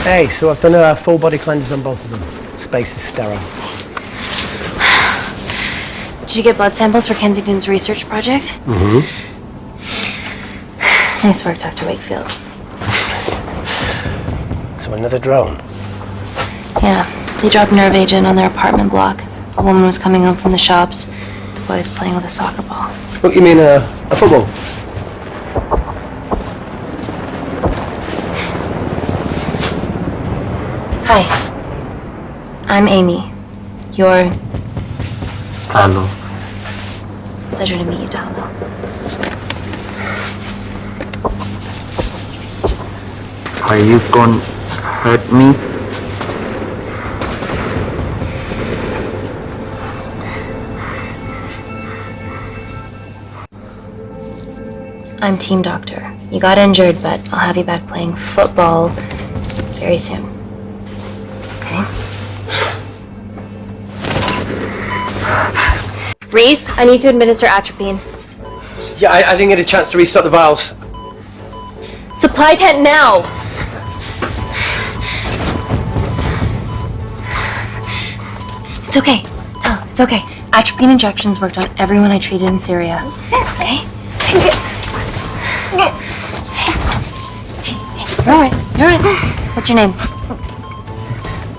Hey, so I've done a full body cleanse on both of them. Space is sterile. Did you get blood samples for Kensington's research project? Mm-hmm. Nice work, Dr. Wakefield. So another drone? Yeah, they dropped nerve agent on their apartment block. A woman was coming home from the shops. The boy was playing with a soccer ball. What, you mean a football? Hi. I'm Amy. You're... Hello. Pleasure to meet you, Talo. Are you gonna hurt me? I'm team doctor. You got injured, but I'll have you back playing football very soon. Okay? Reese, I need to administer atropine. Yeah, I didn't get a chance to restock the vials. Supply tent now! It's okay. Tell him, it's okay. Atropine injections worked on everyone I treated in Syria. Okay? You're alright. You're alright. What's your name?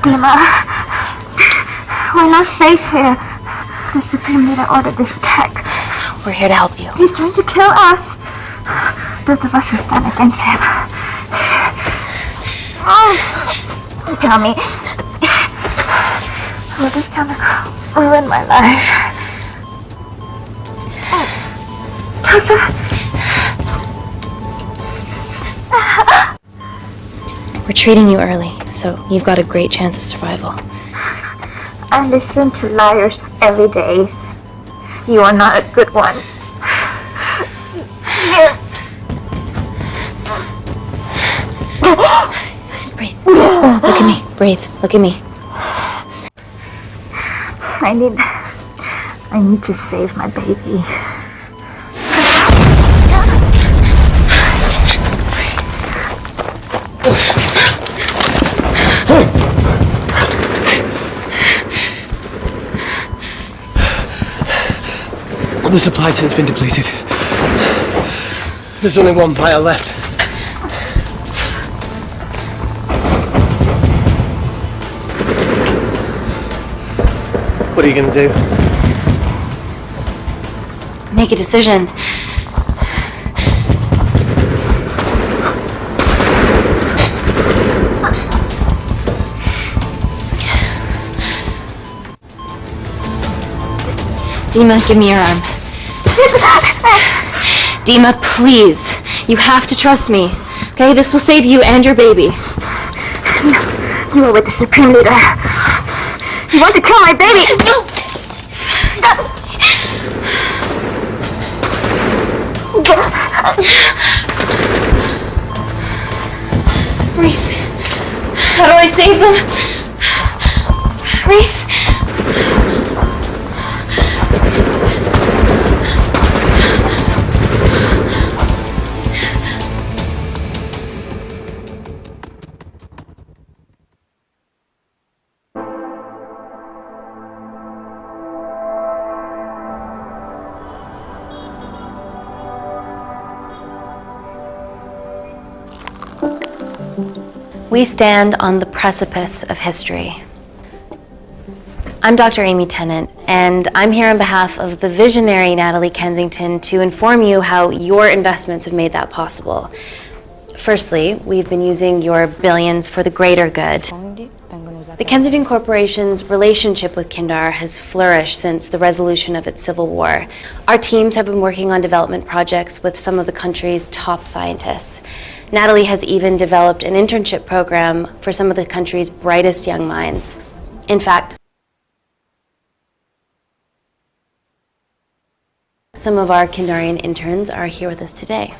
Dima, we're not safe here. The Supreme Leader ordered this attack. We're here to help you. He's trying to kill us. Both of us will stand against him. Tell me, will this chemical ruin my life? Doctor? We're treating you early, so you've got a great chance of survival. I listen to liars every day. You are not a good one. Please breathe. Look at me. Breathe. Look at me. I need to save my baby. The supply tent's been depleted. There's only one vial left. What are you going to do? Make a decision. Dima, give me your arm. Dima, please. You have to trust me. Okay, this will save you and your baby. No, you are with the Supreme Leader. You want to kill my baby? No! Reese, how do I save them? Reese? We stand on the precipice of history. I'm Dr. Amy Tennant, and I'm here on behalf of the visionary Natalie Kensington to inform you how your investments have made that possible. Firstly, we've been using your billions for the greater good. The Kensington Corporation's relationship with Kindar has flourished since the resolution of its civil war. Our teams have been working on development projects with some of the country's top scientists. Natalie has even developed an internship program for some of the country's brightest young minds. In fact, some of our Kindarian interns are here with us today.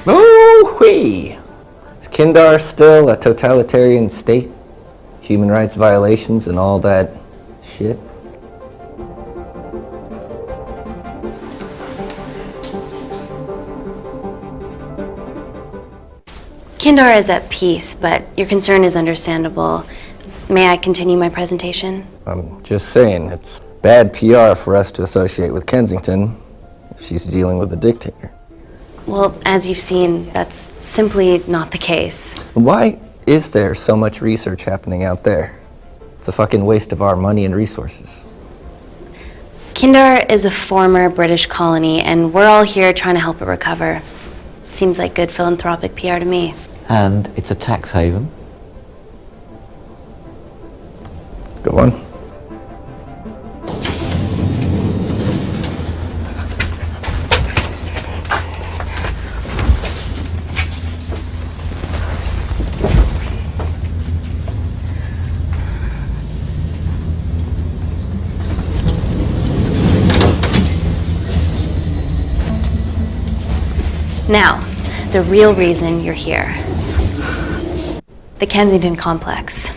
Oh-wee! Is Kindar still a totalitarian state? Human rights violations and all that shit? Kindar is at peace, but your concern is understandable. May I continue my presentation? I'm just saying, it's bad PR for us to associate with Kensington if she's dealing with a dictator. Well, as you've seen, that's simply not the case. Why is there so much research happening out there? It's a fucking waste of our money and resources. Kindar is a former British colony, and we're all here trying to help it recover. Seems like good philanthropic PR to me. And it's a tax haven. Go on. Now, the real reason you're here. The Kensington complex.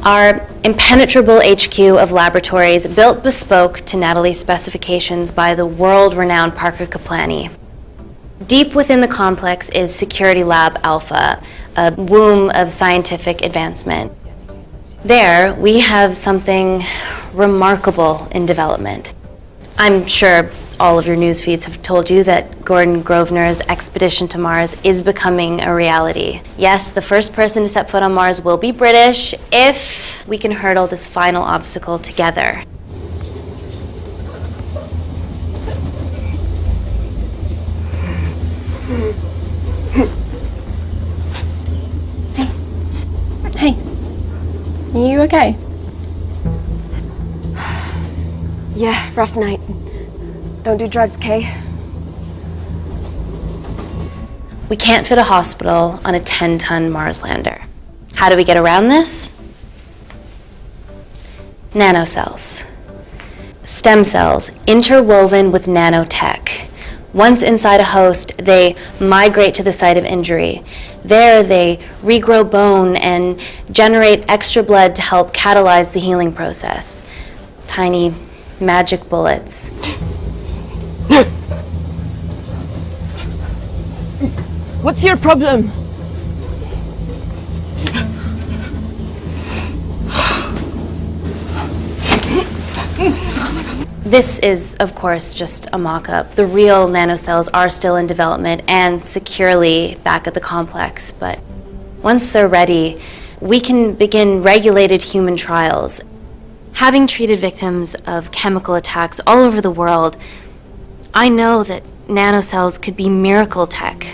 Our impenetrable HQ of laboratories built bespoke to Natalie's specifications by the world-renowned Parker Kaplani. Deep within the complex is Security Lab Alpha, a womb of scientific advancement. There, we have something remarkable in development. I'm sure all of your news feeds have told you that Gordon Grosvenor's expedition to Mars is becoming a reality. Yes, the first person to set foot on Mars will be British if we can hurdle this final obstacle together. Hey. Are you okay? Yeah, rough night. Don't do drugs, Kay. We can't fit a hospital on a 10-ton Mars lander. How do we get around this? Nanocells. Stem cells interwoven with nanotech. Once inside a host, they migrate to the site of injury. There, they regrow bone and generate extra blood to help catalyze the healing process. Tiny magic bullets. What's your problem? This is, of course, just a mock-up. The real nanocells are still in development and securely back at the complex, but once they're ready, we can begin regulated human trials. Having treated victims of chemical attacks all over the world, I know that nanocells could be miracle tech.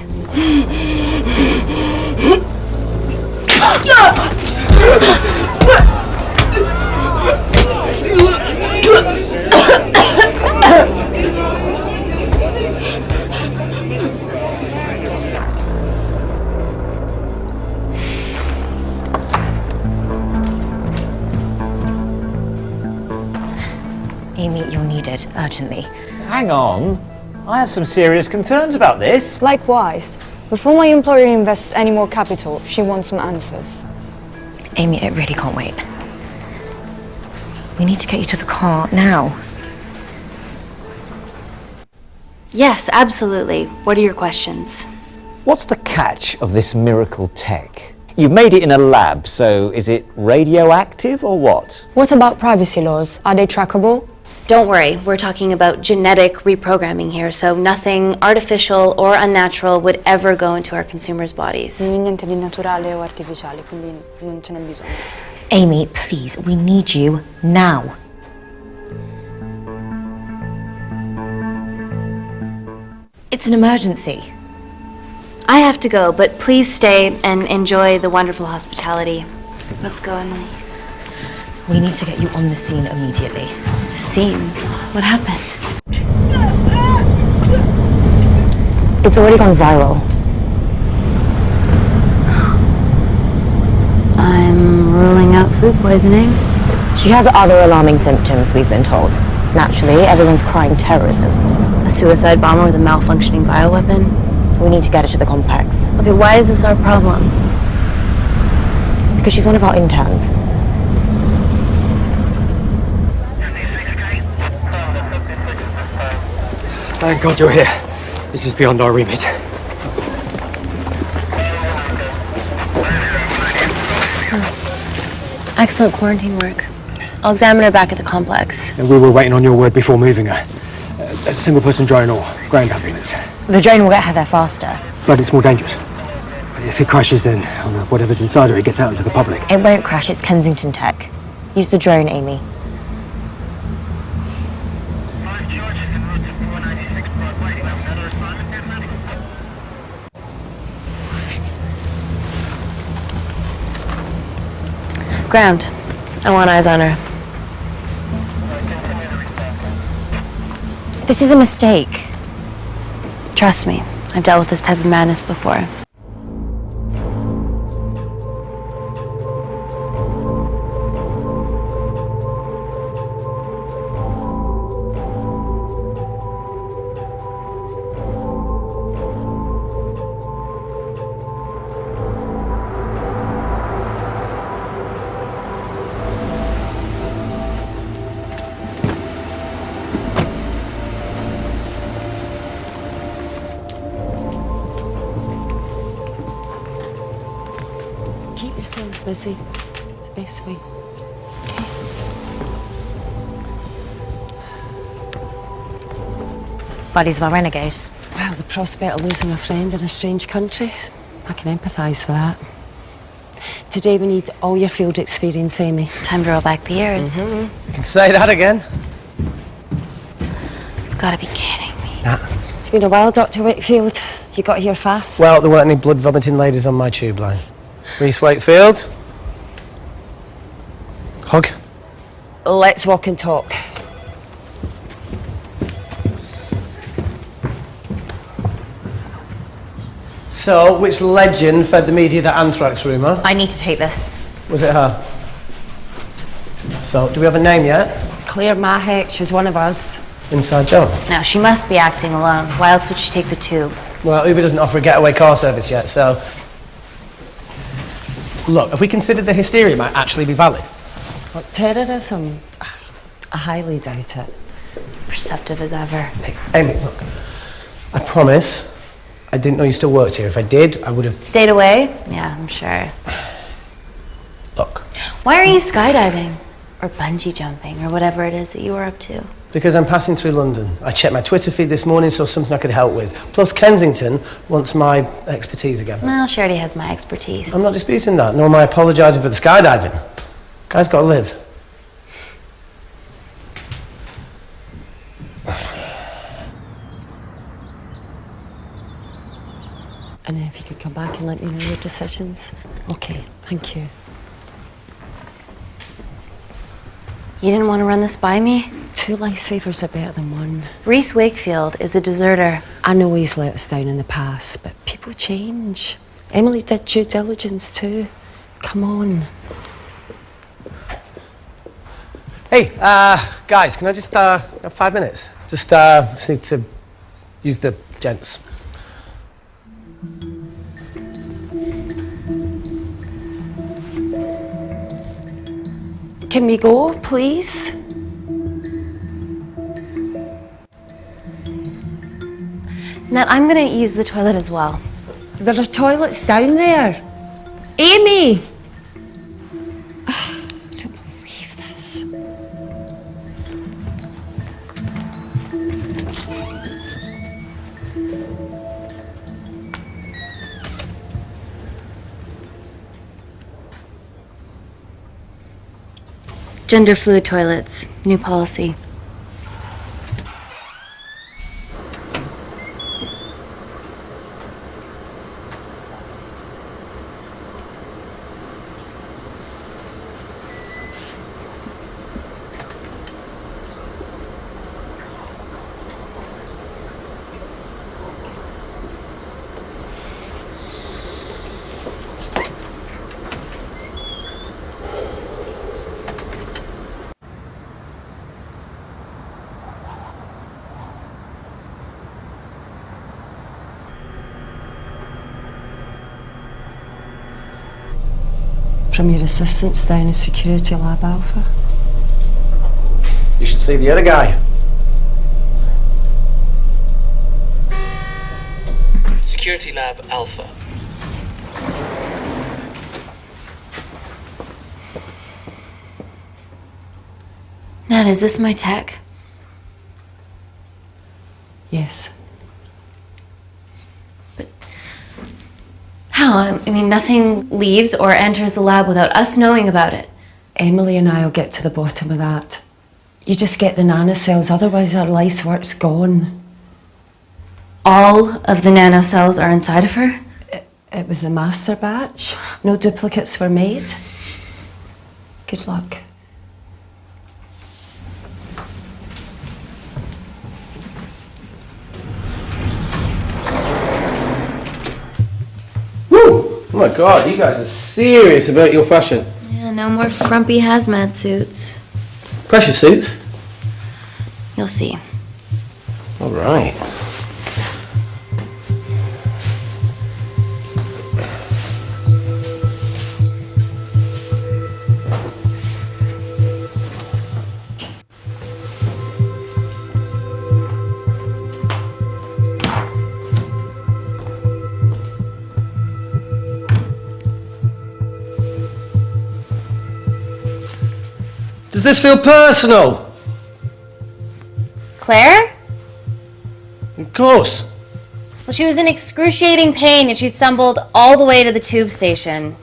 Amy, you're needed urgently. Hang on. I have some serious concerns about this. Likewise. Before my employer invests any more capital, she wants some answers. Amy, it really can't wait. We need to get you to the car now. Yes, absolutely. What are your questions? What's the catch of this miracle tech? You've made it in a lab, so is it radioactive or what? What about privacy laws? Are they trackable? Don't worry, we're talking about genetic reprogramming here, so nothing artificial or unnatural would ever go into our consumers' bodies. Niente di naturale o artificiale, quindi non ce n'è bisogno. Amy, please, we need you now. It's an emergency. I have to go, but please stay and enjoy the wonderful hospitality. Let's go, Emily. We need to get you on the scene immediately. The scene? What happened? It's already gone viral. I'm ruling out food poisoning. She has other alarming symptoms, we've been told. Naturally, everyone's crying terrorism. A suicide bomber with a malfunctioning bioweapon? We need to get her to the complex. Okay, why is this our problem? Because she's one of our interns. Thank God you're here. This is beyond our remit. Excellent quarantine work. I'll examine her back at the complex. And we were waiting on your word before moving her. A single-person drone or ground ambulance. The drone will get her there faster. But it's more dangerous. If it crashes, then whatever's inside her, it gets out into the public. It won't crash, it's Kensington tech. Use the drone, Amy. Ground. I want eyes on her. This is a mistake. Trust me, I've dealt with this type of madness before. Keep yourselves busy. It's the best way. Buddies of our renegade. Well, the prospect of losing a friend in a strange country, I can empathise with that. Today we need all your field experience, Amy. Time to roll back the years. You can say that again. You've got to be kidding me. It's been a while, Dr. Wakefield. You got here fast. Well, there weren't any blood-vomiting ladies on my tube line. Reese Wakefield. Hug. Let's walk and talk. So, which legend fed the media that anthrax rumour? I need to take this. Was it her? So, do we have a name yet? Claire Mahek, she's one of us. Inside job. Now, she must be acting alone. Why else would she take the tube? Well, Uber doesn't offer a getaway car service yet, so... Look, have we considered the hysteria might actually be valid? What, terrorism? I highly doubt it. Perceptive as ever. Hey, Amy, look. I promise I didn't know you still worked here. If I did, I would have... Stayed away? Yeah, I'm sure. Look. Why are you skydiving? Or bungee jumping, or whatever it is that you were up to? Because I'm passing through London. I checked my Twitter feed this morning, saw something I could help with. Plus, Kensington wants my expertise again. Well, she already has my expertise. I'm not disputing that, nor am I apologising for the skydiving. Guy's got to live. And if you could come back and let me know your decisions. Okay, thank you. You didn't want to run this by me? 2 lifesavers are better than 1. Reese Wakefield is a deserter. I know he's let us down in the past, but people change. Emily did due diligence too. Come on. Hey, guys, can I just have 5 minutes? Just need to use the gents. Can we go, please? Nat, I'm gonna use the toilet as well. There are toilets down there. Amy! I don't believe this. Gender fluid toilets, new policy. From your assistants down in Security Lab Alpha. You should see the other guy. Security Lab Alpha. Dad, is this my tech? Yes. How? I mean, nothing leaves or enters the lab without us knowing about it. Emily and I will get to the bottom of that. You just get the nanocells, otherwise our life's work's gone. All of the nanocells are inside of her? It was a master batch. No duplicates were made. Good luck. Woo! Oh my god, you guys are serious about your fashion. Yeah, no more frumpy hazmat suits. Pressure suits? You'll see. All right. Does this feel personal? Claire? Of course. Well, she was in excruciating pain and she stumbled all the way to the tube station.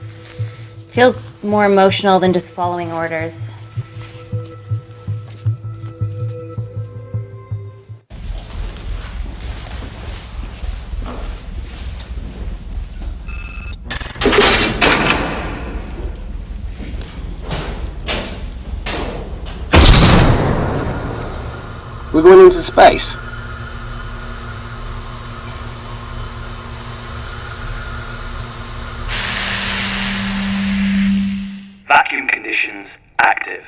Feels more emotional than just following orders. We're going into space. Vacuum conditions active.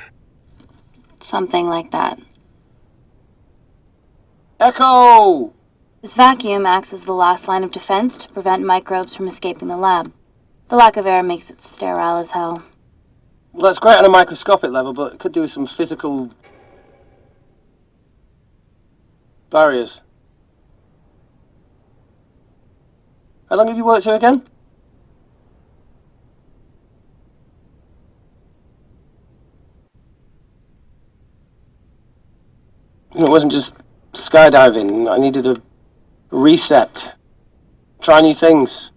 Something like that. Echo! This vacuum acts as the last line of defense to prevent microbes from escaping the lab. The lack of air makes it sterile as hell. Well, that's great on a microscopic level, but it could do with some physical barriers. How long have you worked here again? It wasn't just skydiving. I needed a reset. Try new things.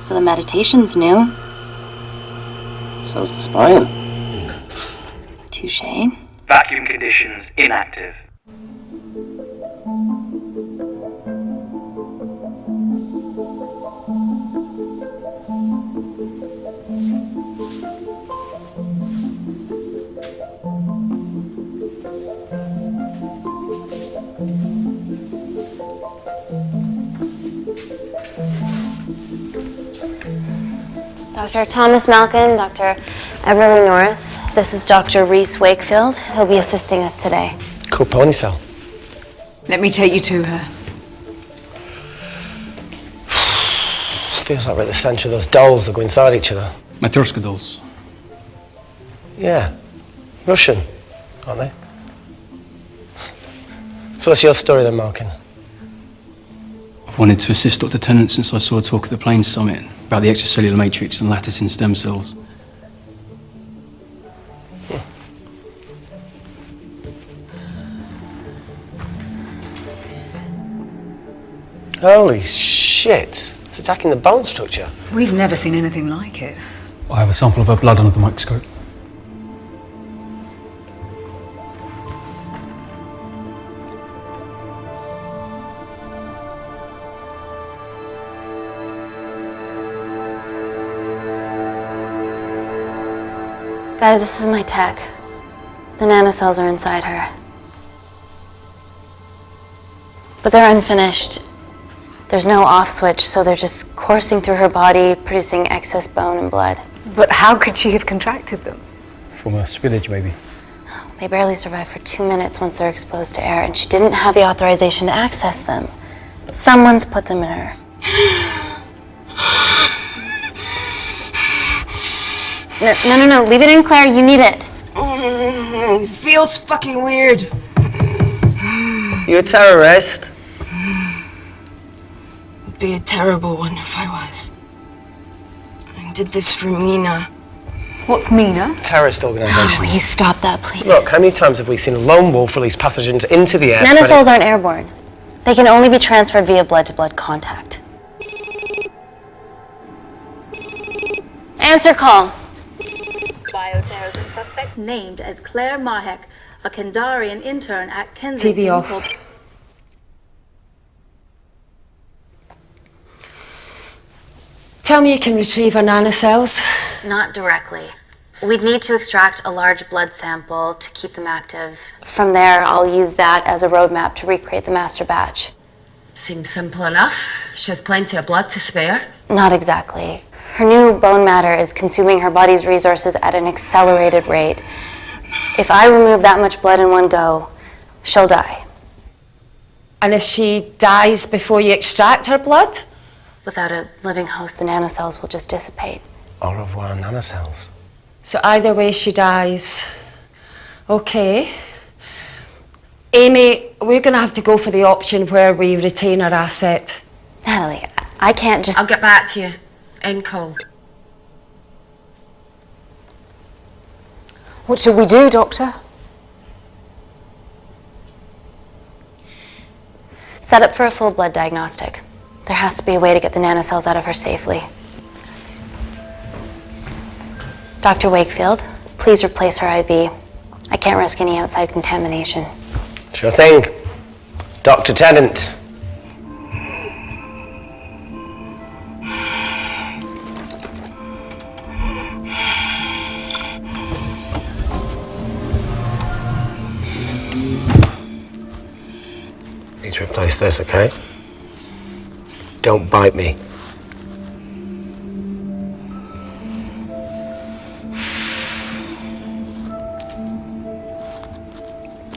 So the meditation's new. So's the spine. Touché. Vacuum conditions inactive. Dr. Thomas Malkin, Dr. Everly North. This is Dr. Reese Wakefield. He'll be assisting us today. Cool ponytail. Let me take you to her. Feels like we're at the centre of those dolls that go inside each other. Matryoshka dolls. Yeah. Russian, aren't they? So what's your story then, Malkin? I've wanted to assist Dr. Tennant since I saw a talk at the Plains Summit about the extracellular matrix and lattice in stem cells. Holy shit. It's attacking the bone structure. We've never seen anything like it. I have a sample of her blood under the microscope. Guys, this is my tech. The nanocells are inside her. But they're unfinished. There's no off switch, so they're just coursing through her body, producing excess bone and blood. But how could she have contracted them? From a spillage, maybe. They barely survive for 2 minutes once they're exposed to air, and she didn't have the authorization to access them. Someone's put them in her. No. Leave it in, Claire. You need it. It feels fucking weird. You a terrorist? It'd be a terrible one if I was. I did this for Mina. What's Mina? Terrorist organisation. Oh, will you stop that, please? Look, how many times have we seen a lone wolf release pathogens into the air? Nanocells aren't airborne. They can only be transferred via blood-to-blood contact. Answer call. Bioterrorism suspect named as Claire Mahek, a Kandarian intern at Kensington. TV off. Tell me you can retrieve her nanocells. Not directly. We'd need to extract a large blood sample to keep them active. From there, I'll use that as a roadmap to recreate the master batch. Seems simple enough. She has plenty of blood to spare. Not exactly. Her new bone matter is consuming her body's resources at an accelerated rate. If I remove that much blood in one go, she'll die. And if she dies before you extract her blood? Without a living host, the nanocells will just dissipate. Au revoir, nanocells. So either way she dies. Okay. Amy, we're going to have to go for the option where we retain our asset. Natalie, I can't just... I'll get back to you. End call. What should we do, Doctor? Set up for a full blood diagnostic. There has to be a way to get the nanocells out of her safely. Dr. Wakefield, please replace her IV. I can't risk any outside contamination. Sure thing. Dr. Tennant. Need to replace this, okay? Don't bite me.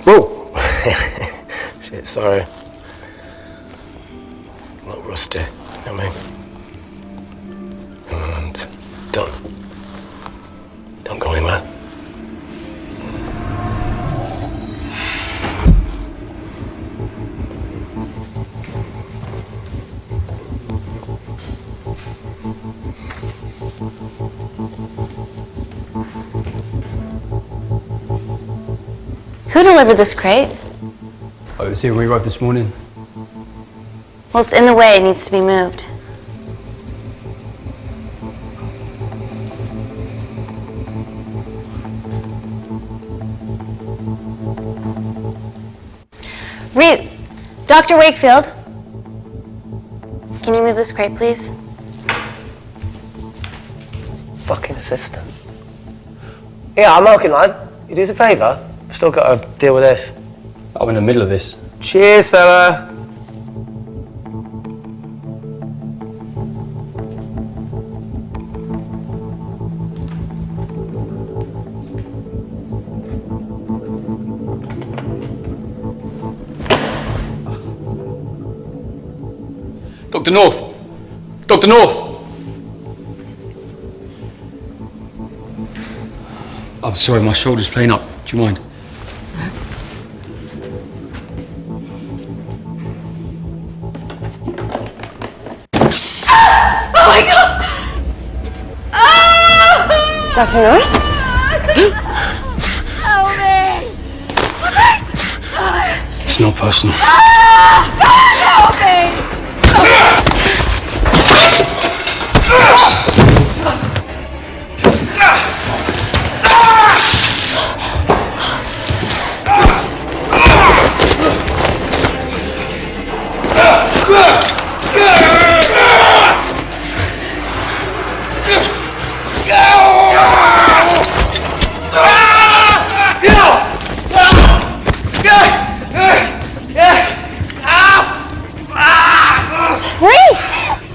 Whoa! Shit, sorry. A little rusty, you know what I mean? And don't go anywhere. Who delivered this crate? I was here when we arrived this morning. Well, it's in the way. It needs to be moved. Dr. Wakefield, can you move this crate, please? Fucking assistant. Yeah, I'm okay, lad. You do us a favour? I've still got to deal with this. I'm in the middle of this. Cheers, fella. Dr. North! Dr. North! I'm sorry, my shoulder's playing up. Do you mind? Oh my God! Dr. North? Help me! It's not personal. Help me!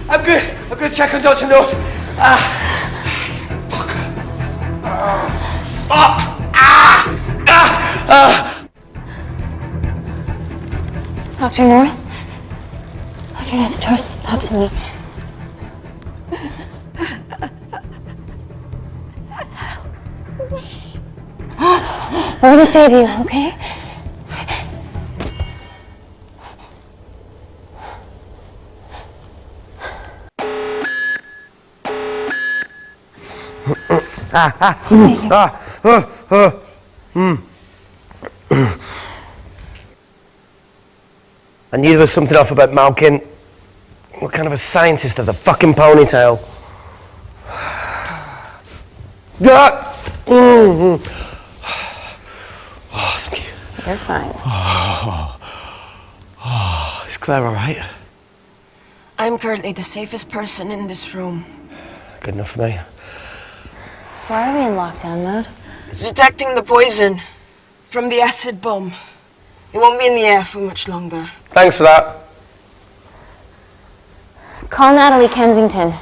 I'm good. Check on Dr. North. Dr. North? Turn off the torch. Talk to me. We're gonna save you, okay? I knew there was something off about Malkin. What kind of a scientist has a fucking ponytail? Oh, thank you. You're fine. Is Claire all right? I'm currently the safest person in this room. Good enough for me. Why are we in lockdown mode? It's detecting the poison from the acid bomb. It won't be in the air for much longer. Thanks for that. Call Natalie Kensington.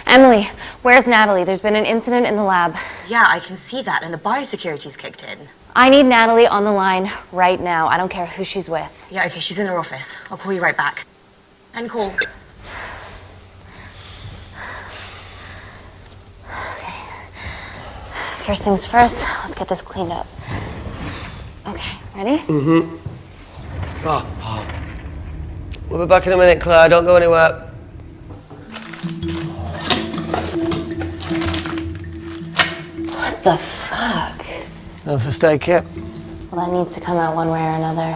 Emily, where's Natalie? There's been an incident in the lab. Yeah, I can see that, and the biosecurity's kicked in. I need Natalie on the line right now. I don't care who she's with. Yeah, okay, she's in her office. I'll call you right back. End call. Okay. First things first, let's get this cleaned up. Okay, ready? Mm-hmm. We'll be back in a minute, Claire. Don't go anywhere. What the fuck? No first aid kit. Well, that needs to come out one way or another.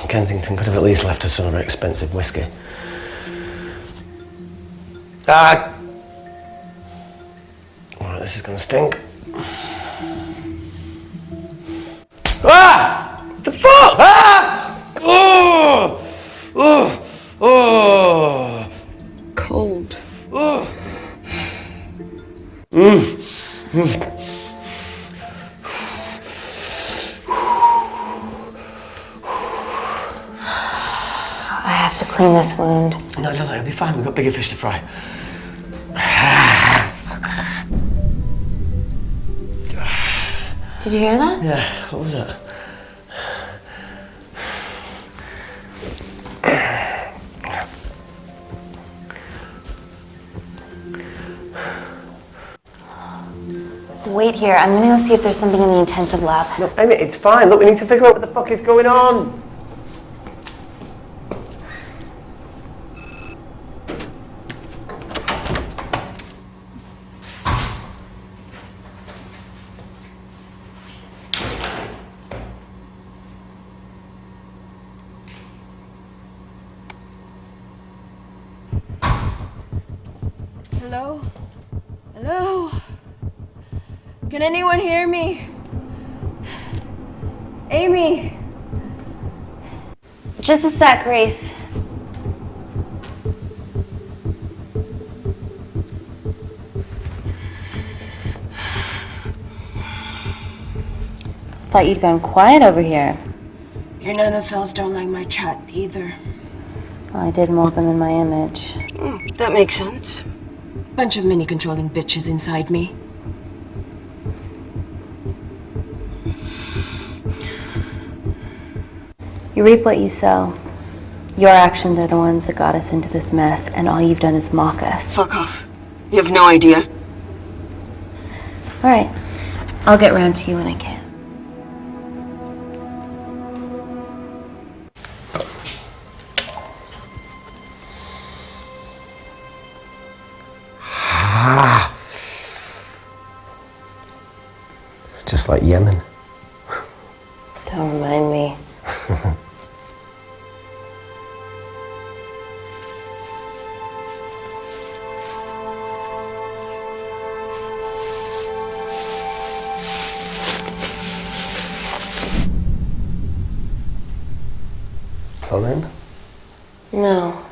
Kensington could have at least left us some of her expensive whiskey. Alright, this is gonna stink. The fuck? Cold. I have to clean this wound. No, it'll be fine. We've got bigger fish to fry. Did you hear that? Yeah, what was that? Wait here. I'm gonna go see if there's something in the intensive lab. No, Amy, it's fine. Look, we need to figure out what the fuck is going on. Hello? Hello? Can anyone hear me? Amy? Just a sec, Grace. Thought you'd gone quiet over here. Your nanocells don't like my chat either. Well, I did mold them in my image. That makes sense. Bunch of mini-controlling bitches inside me. You reap what you sow. Your actions are the ones that got us into this mess, and all you've done is mock us. Fuck off. You have no idea. All right. I'll get round to you when I can. It's just like Yemen. Don't remind me. Phone in? No.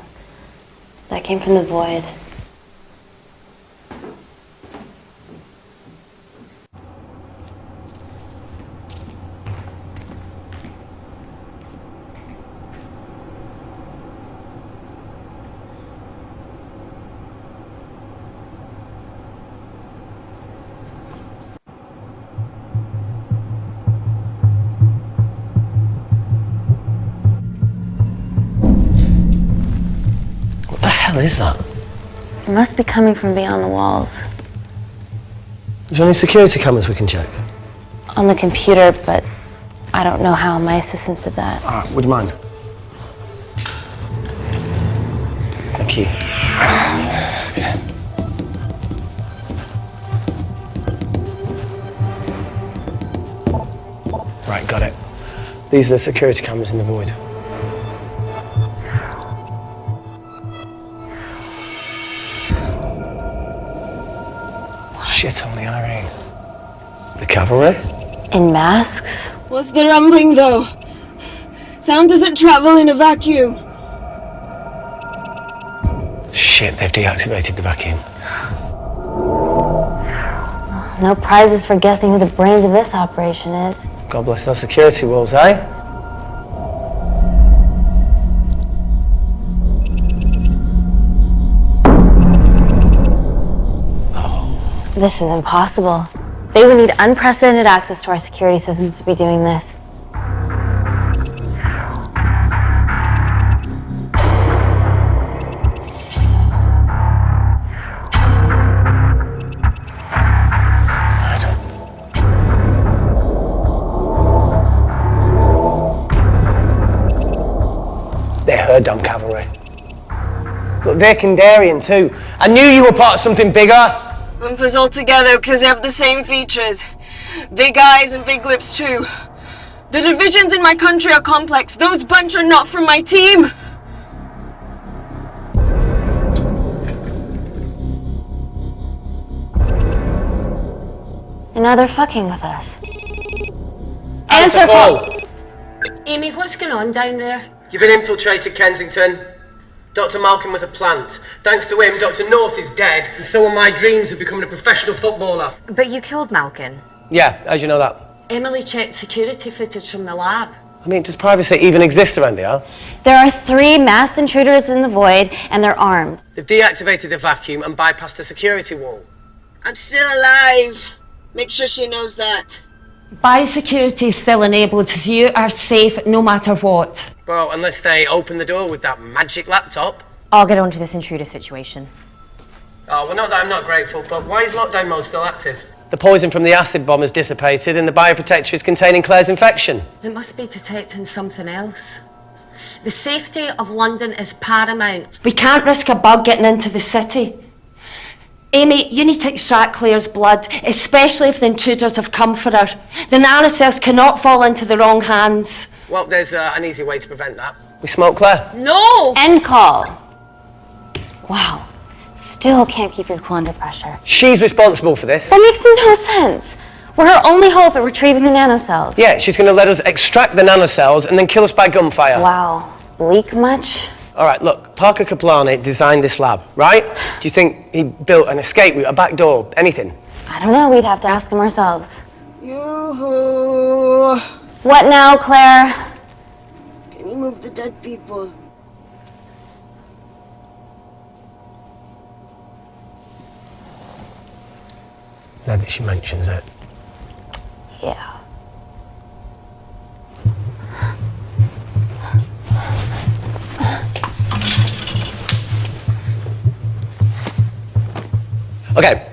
That came from the void. hell is that? It must be coming from beyond the walls. Is there any security cameras we can check? On the computer, but I don't know how. My assistants did that. All right, would you mind? Thank you. Okay. Right, got it. These are the security cameras in the void. Shit on the Irene. The cavalry? In masks? What's the rumbling, though? Sound doesn't travel in a vacuum. Shit, they've deactivated the vacuum. No prizes for guessing who the brains of this operation is. God bless those security walls, eh? This is impossible. They would need unprecedented access to our security systems to be doing this. They're her damn cavalry. Look, they're Kandarian too. I knew you were part of something bigger. Lumpers all together because they have the same features. Big eyes and big lips too. The divisions in my country are complex. Those bunch are not from my team. And now they're fucking with us. Answer call! Amy, what's going on down there? You've been infiltrated, Kensington. Dr. Malcolm was a plant. Thanks to him, Dr. North is dead, and so are my dreams of becoming a professional footballer. But you killed Malcolm. Yeah, how'd you know that? Emily checked security footage from the lab. I mean, does privacy even exist around here? There are 3 masked intruders in the void, and they're armed. They've deactivated the vacuum and bypassed the security wall. I'm still alive. Make sure she knows that. Biosecurity is still enabled, so you are safe no matter what. Well, unless they open the door with that magic laptop. I'll get onto this intruder situation. Oh, well, not that I'm not grateful, but why is lockdown mode still active? The poison from the acid bomb has dissipated and the bioprotector is containing Claire's infection. It must be detecting something else. The safety of London is paramount. We can't risk a bug getting into the city. Amy, you need to extract Claire's blood, especially if the intruders have come for her. The nanocells cannot fall into the wrong hands. Well, there's an easy way to prevent that. We smoke Claire. No! End call. Wow. Still can't keep your cool under pressure. She's responsible for this. That makes no sense. We're her only hope at retrieving the nanocells. Yeah, she's going to let us extract the nanocells and then kill us by gunfire. Wow. Bleak much? All right, look, Parker Kaplani designed this lab, right? Do you think he built an escape route, a back door, anything? I don't know. We'd have to ask him ourselves. Yoo-hoo. What now, Claire? Can you move the dead people? Now that she mentions it. Yeah. Okay.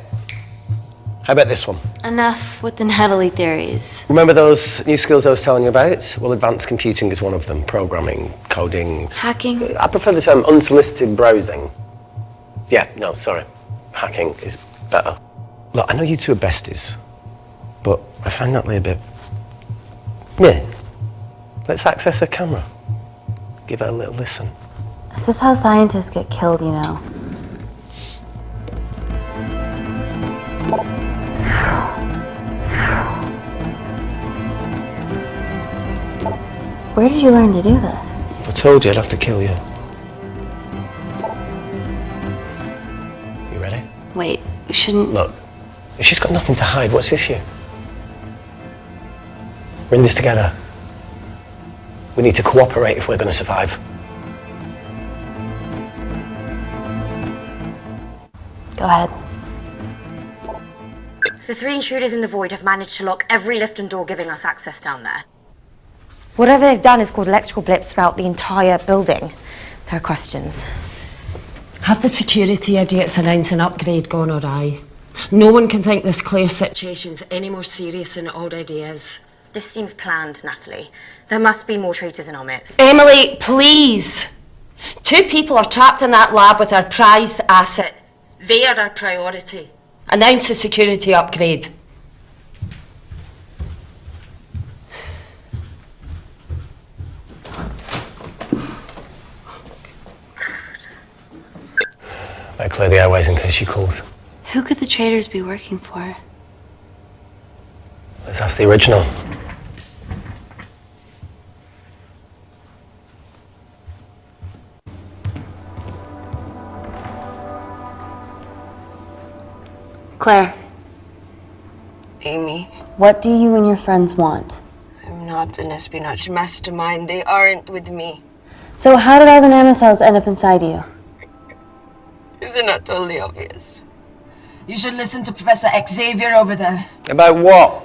How about this one? Enough with the Natalie theories. Remember those new skills I was telling you about? Well, advanced computing is one of them. Programming, coding. Hacking? I prefer the term unsolicited browsing. Yeah, no, sorry. Hacking is better. Look, I know you two are besties, but I find Natalie a bit... Yeah. Let's access her camera. Give her a little listen. This is how scientists get killed, you know. Where did you learn to do this? If I told you, I'd have to kill you. You ready? Wait, we shouldn't... Look, if she's got nothing to hide, what's the issue? We're in this together. We need to cooperate if we're going to survive. Go ahead. The 3 intruders in the void have managed to lock every lift and door giving us access down there. Whatever they've done has caused electrical blips throughout the entire building. There are questions. Have the security idiots announce an upgrade gone awry? No one can think this Claire situation's any more serious than it already is. This seems planned, Natalie. There must be more traitors in our midst. Emily, please! 2 people are trapped in that lab with our prized asset. They are our priority. Announce the security upgrade. Better clear the airways in case she calls. Who could the traitors be working for? Let's ask the original. Claire, Amy, what do you and your friends want? I'm not an espionage mastermind. They aren't with me. So how did all the nanocells end up inside you? Is it not totally obvious? You should listen to Professor Xavier over there. About what?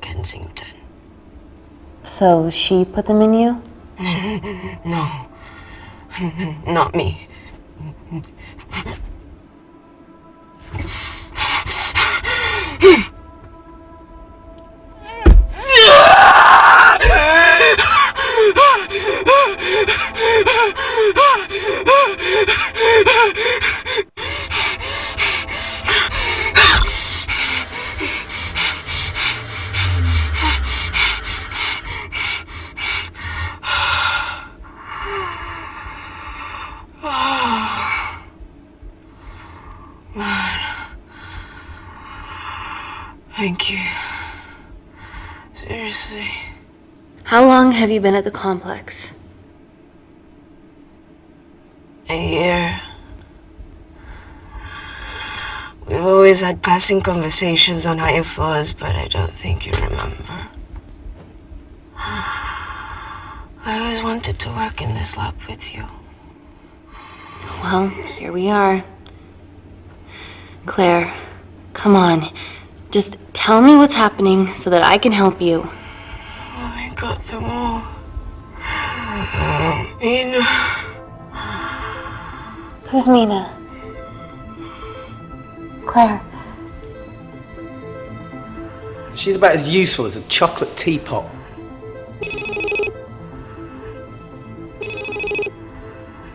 Kensington. So she put them in you? No. Not me. Thank you. Seriously. How long have you been at the complex? A year. We've always had passing conversations on higher floors, but I don't think you remember. I always wanted to work in this lab with you. Well, here we are. Claire, come on. Just tell me what's happening so that I can help you. I got them all. Mina. Who's Mina? Claire. She's about as useful as a chocolate teapot.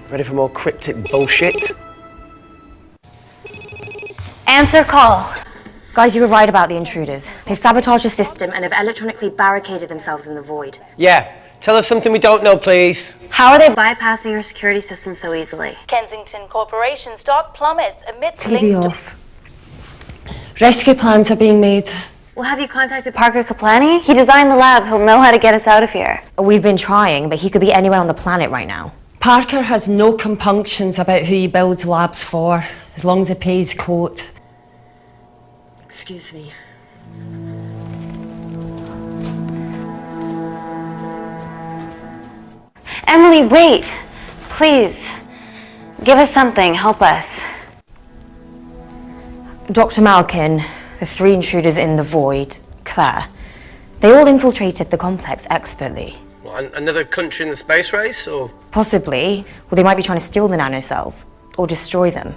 Ready for more cryptic bullshit? Answer call. Guys, you were right about the intruders. They've sabotaged the system And have electronically barricaded themselves in the void. Yeah. Tell us something we don't know, please. How are they bypassing your security system so easily? Kensington Corporation's stock plummets amidst TV links to... off. Rescue plans are being made. Well, have you contacted Parker Kaplani? He designed the lab. He'll know how to get us out of here. We've been trying, but he could be anywhere on the planet right now. Parker has no compunctions about who he builds labs for, as long as he pays quote. Excuse me. Emily, wait. Please. Give us something. Help us. Dr. Malkin, the 3 intruders in the void, Claire, they all infiltrated the complex expertly. What, another country in the space race, or? Possibly. Well, they might be trying to steal the nanocells, or destroy them.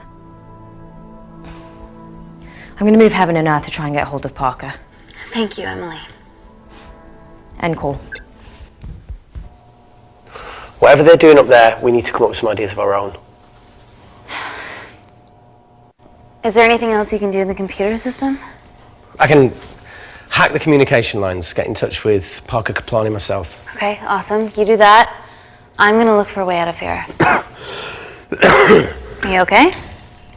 I'm going to move heaven and earth to try and get hold of Parker. Thank you, Emily. End call. Whatever they're doing up there, we need to come up with some ideas of our own. Is there anything else you can do in the computer system? I can hack the communication lines, get in touch with Parker Kaplani myself. Okay, awesome. You do that. I'm gonna look for a way out of here. You okay?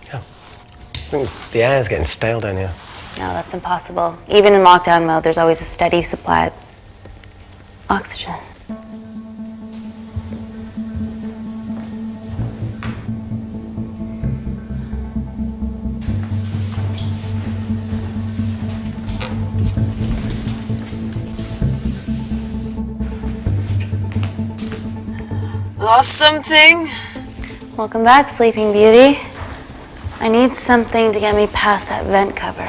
Yeah. I think the air's getting stale down here. No, that's impossible. Even in lockdown mode, there's always a steady supply of oxygen. Lost something? Welcome back, Sleeping Beauty. I need something to get me past that vent cover.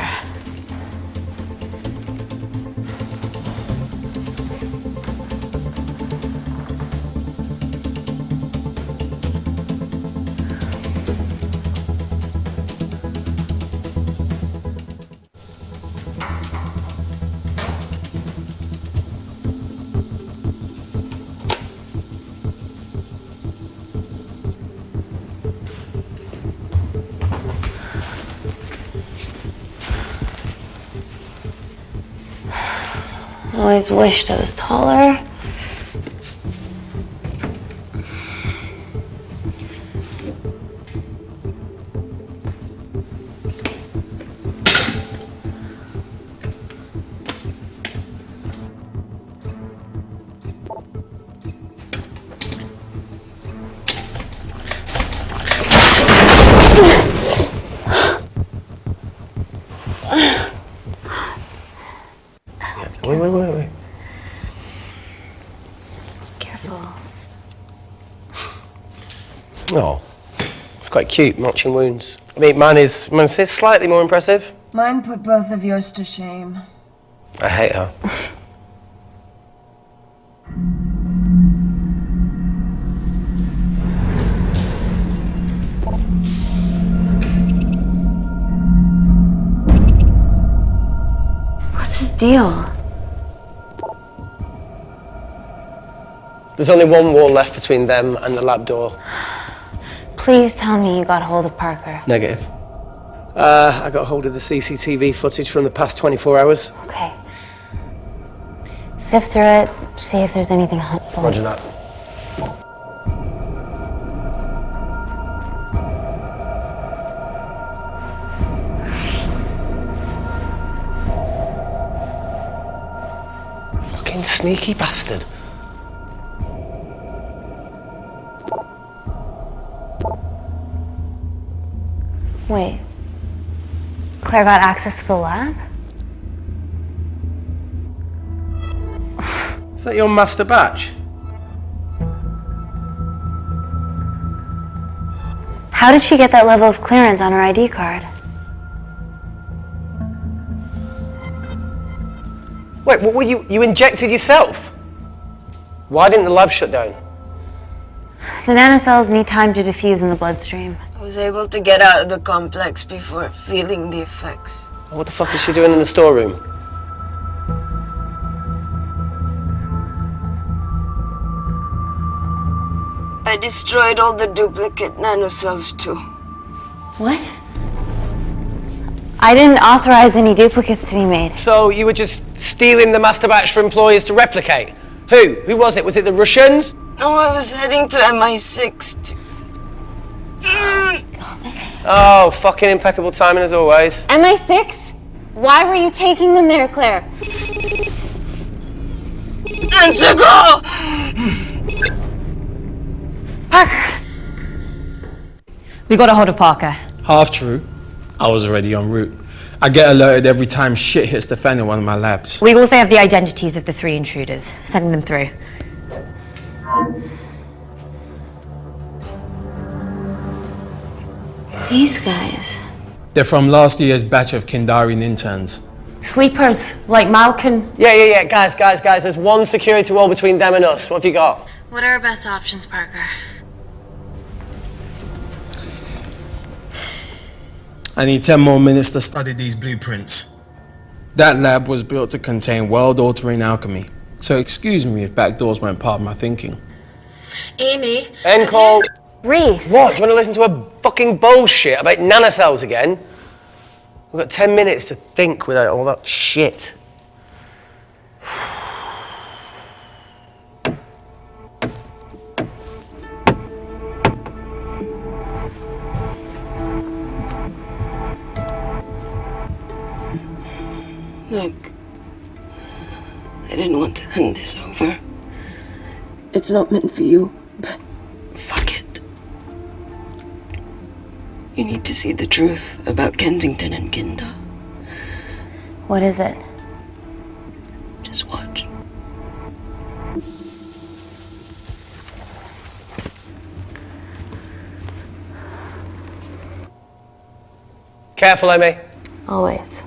always wished I was taller. Wait. Careful. Oh, it's quite cute, matching wounds. I mean, mine is slightly more impressive. Mine put both of yours to shame. I hate her. What's his deal? There's only one wall left between them and the lab door. Please tell me you got hold of Parker. Negative. I got hold of the CCTV footage from the past 24 hours. Okay. Sift through it, see if there's anything helpful. Roger that. Fucking sneaky bastard. Wait. Claire got access to the lab? Is that your master batch? How did she get that level of clearance on her ID card? Wait, what were you injected yourself? Why didn't the lab shut down? The nanocells need time to diffuse in the bloodstream. I was able to get out of the complex before feeling the effects. What the fuck is she doing in the storeroom? I destroyed all the duplicate nanocells too. What? I didn't authorize any duplicates to be made. So you were just stealing the master batch for employers to replicate? Who? Who was it? Was it the Russians? No, I was heading to MI6 to... Oh, fucking impeccable timing as always. MI6? Why were you taking them there, Claire? Let's go! Parker! We got a hold of Parker. Half true. I was already en route. I get alerted every time shit hits the fan in one of my labs. We also have the identities of the 3 intruders. Sending them through. These guys. They're from last year's batch of Kindarian interns. Sleepers, like Malkin. Yeah. Guys. There's one security wall between them and us. What have you got? What are our best options, Parker? I need 10 more minutes to study these blueprints. That lab was built to contain world-altering alchemy. So excuse me if backdoors weren't part of my thinking. Amy. End call. Reese. What? Do you want to listen to a fucking bullshit about nanocells again? We've got 10 minutes to think without all that shit. Look, I didn't want to hand this over. It's not meant for you, but fuck it. You need to see the truth about Kensington and Kinda. What is it? Just watch. Careful, Amy. Always.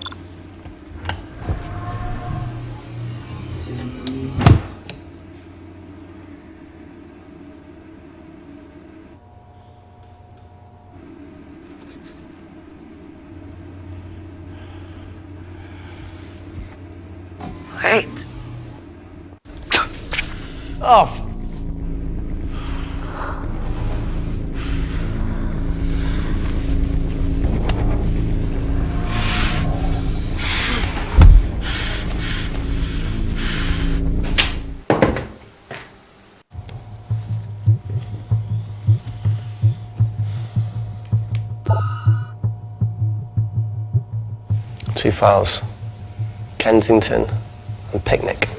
Wait. Oh. Two files. Kensington and Picnic.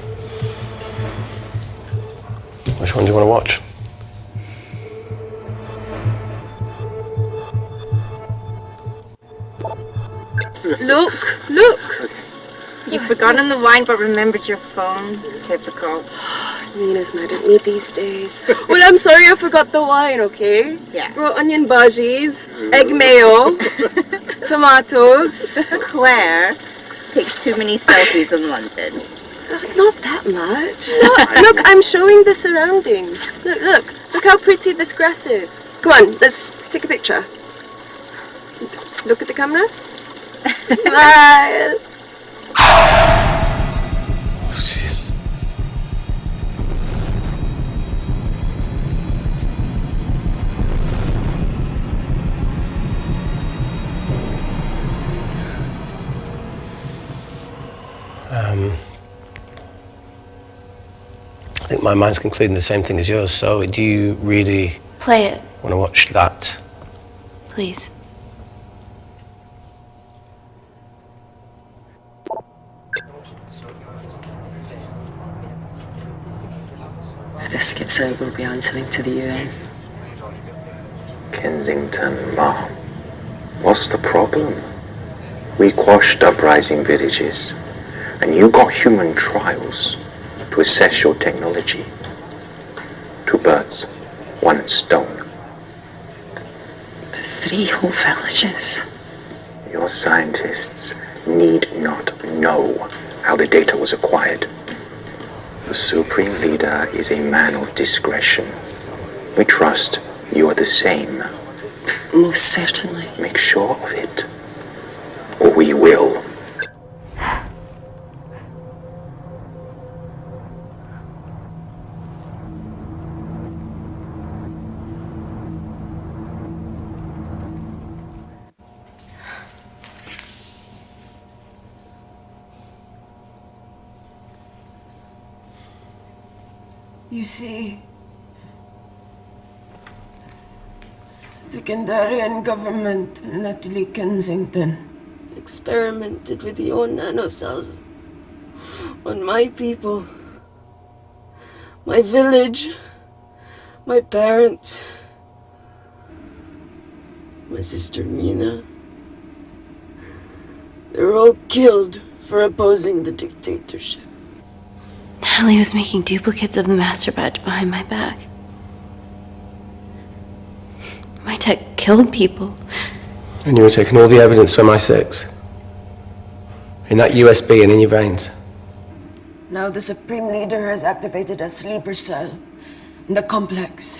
Which one do you want to watch? Look! You've forgotten the wine but remembered your phone. Typical. Nina's mad at me these days. Well, I'm sorry I forgot the wine, okay? Yeah. Brought onion bhajis, egg mayo, tomatoes. Claire takes too many selfies in London. Not that much. Look, I'm showing the surroundings. Look how pretty this grass is. Come on, let's take a picture. Look at the camera. Smile. Jeez. I think my mind's concluding the same thing as yours, so do you really Play it, want to watch that? please. If this gets out, we'll be answering to the UN. Kensington, Ma. What's the problem? We quashed uprising villages, and you got human trials to assess your technology. Two birds, one stone. But 3 whole villages. Your scientists need not know how the data was acquired. The Supreme Leader is a man of discretion. We trust you are the same. Most certainly. Make sure of it, or we will. You see, the Kandarian government and Natalie Kensington experimented with your nanocells on my people, my village, my parents, my sister Mina. They were all killed for opposing the dictatorship. Natalie was making duplicates of the master badge behind my back. My tech killed people. And you were taking all the evidence from MI6? In that USB and in your veins? Now the Supreme Leader has activated a sleeper cell in the complex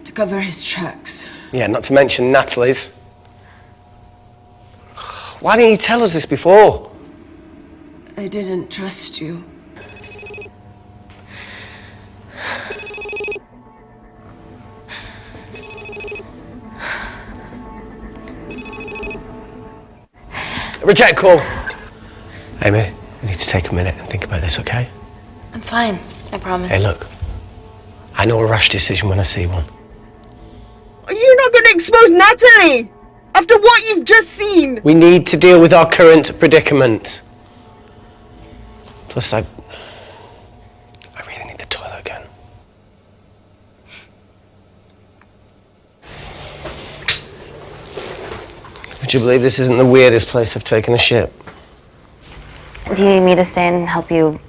to cover his tracks. Yeah, not to mention Natalie's. Why didn't you tell us this before? I didn't trust you. Reject call. Amy, we need to take a minute and think about this, okay? I'm fine, I promise. Hey, look. I know a rash decision when I see one. Are you not going to expose Natalie? After what you've just seen? We need to deal with our current predicament. Plus, I really need the toilet again. Would you believe this isn't the weirdest place I've taken a shit? Do you need me to stay and help you?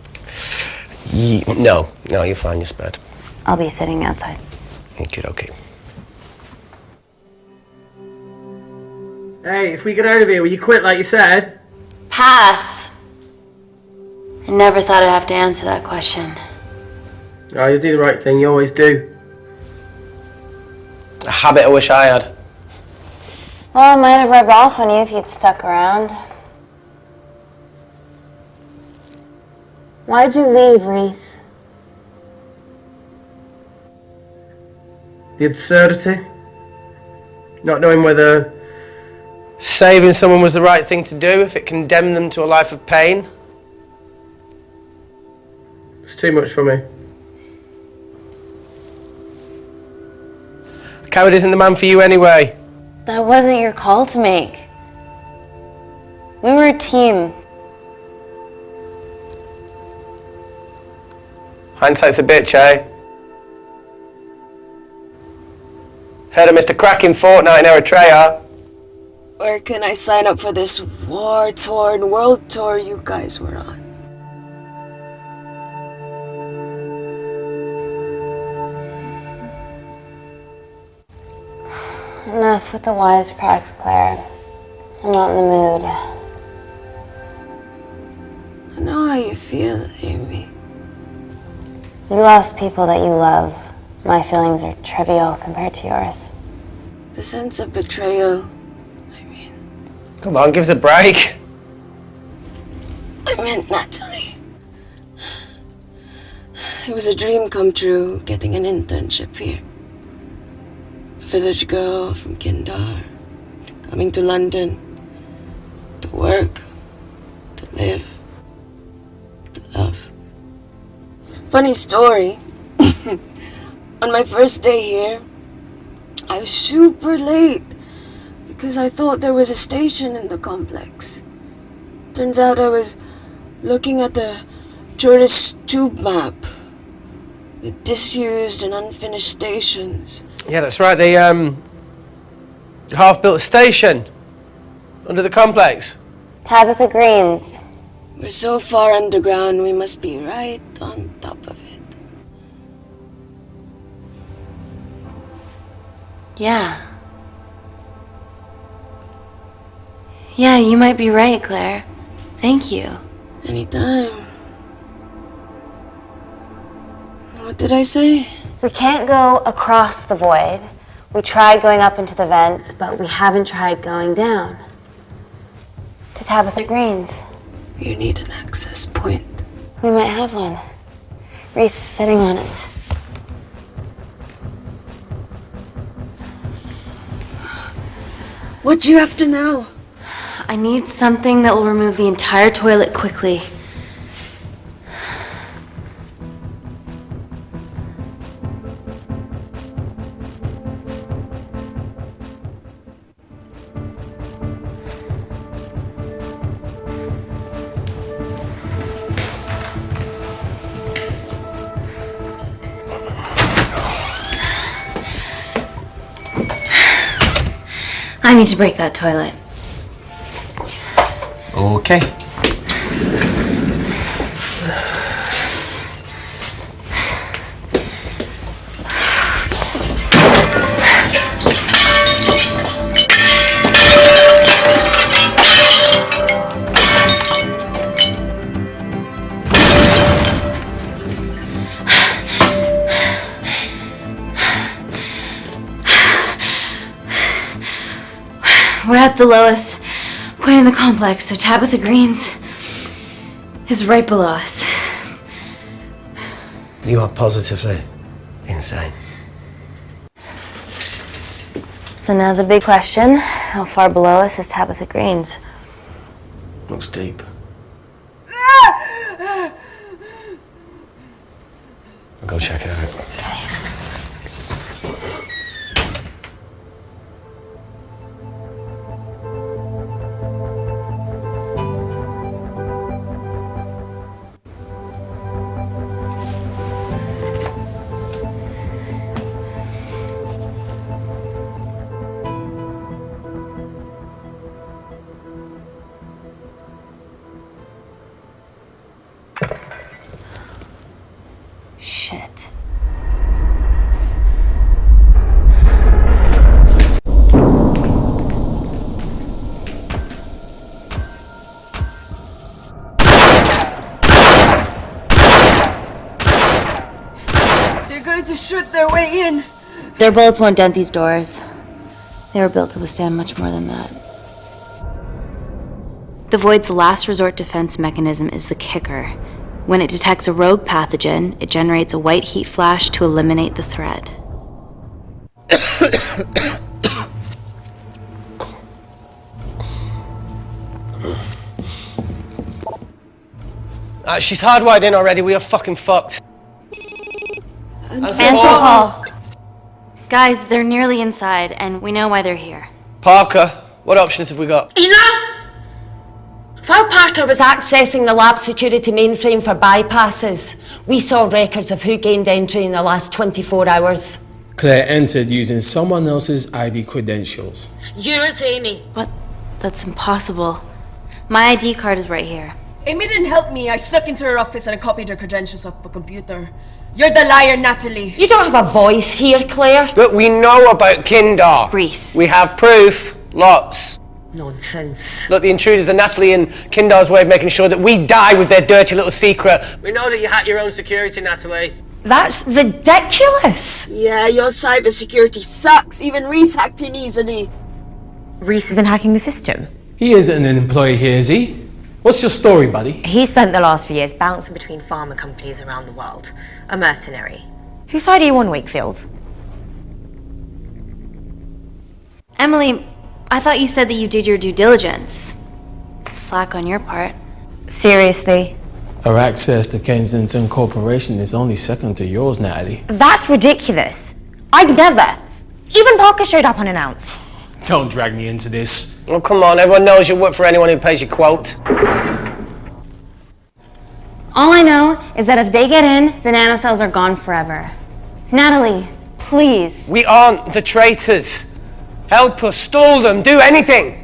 No, you're fine, you're spared. I'll be sitting outside. Okay. Hey, if we get out of here, will you quit like you said? Pass. I never thought I'd have to answer that question. Oh, you do the right thing, you always do. A habit I wish I had. Well, I might have rubbed off on you if you'd stuck around. Why'd you leave, Reese? The absurdity. Not knowing whether saving someone was the right thing to do if it condemned them to a life of pain. it's too much for me. A coward isn't the man for you anyway. That wasn't your call to make. We were a team. Hindsight's a bitch, eh? Heard of Mr. Cracking Fortnite in Eritrea? Where can I sign up for this war-torn world tour you guys were on? Enough with the wisecracks, Claire. I'm not in the mood. I know how you feel, Amy. You lost people that you love. My feelings are trivial compared to yours. The sense of betrayal. Come on, give us a break. I meant Natalie. It was a dream come true, getting an internship here. A village girl from Kindar, coming to London, to work, to live, to love. Funny story. On my first day here, I was super late because I thought there was a station in the complex. Turns out I was looking at the tourist tube map with disused and unfinished stations. Yeah, that's right. They half-built station under the complex. Tabitha Greens. We're so far underground, we must be right on top of it. Yeah. Yeah, you might be right, Claire. Thank you. Anytime. What did I say? We can't go across the void. We tried going up into the vents, but we haven't tried going down. To Tabitha Greens. You need an access point. We might have one. Reese is sitting on it. What do you have to know? I need something that will remove the entire toilet quickly. I need to break that toilet. Okay. We're at the lowest point in the complex, so Tabitha Greens is right below us. You are positively insane. So now the big question, how far below us is Tabitha Greens? Looks deep. I'll go check it out. Okay. Shit. They're going to shoot their way in. Their bullets won't dent these doors. They were built to withstand much more than that. The Void's last resort defense mechanism is the kicker. When it detects a rogue pathogen, it generates a white heat flash to eliminate the threat. She's hardwired in already. We are fucking fucked. Paul. Guys, they're nearly inside, and we know why they're here. Parker, what options have we got? Enough! While Parker was accessing the lab security mainframe for bypasses, we saw records of who gained entry in the last 24 hours. Claire entered using someone else's ID credentials. Yours, Amy. What? That's impossible. My ID card is right here. Amy didn't help me. I snuck into her office and I copied her credentials off a computer. You're the liar, Natalie. You don't have a voice here, Claire. Look, we know about Kindar. Reese. We have proof. Lots. Nonsense. Look, the intruders are Natalie and Kindar's way of making sure that we die with their dirty little secret. We know that you hack your own security, Natalie. That's ridiculous. Yeah, your cybersecurity sucks. Even Reese hacked in easily. Reese has been hacking the system. He isn't an employee here, is he? What's your story, buddy? He spent the last few years Bouncing between pharma companies around the world. A mercenary. Whose side are you on, Wakefield? Emily, I thought you said that you did your due diligence. Slack on your part. Seriously? Our access to Kensington Corporation is only second to yours, Natalie. That's ridiculous. I'd never. Even Parker showed up unannounced. Don't drag me into this. Oh, come on, everyone knows you work for anyone who pays your quote. All I know is that if they get in, the nanocells are gone forever. Natalie, please. We aren't the traitors. Help us, stall them, do anything.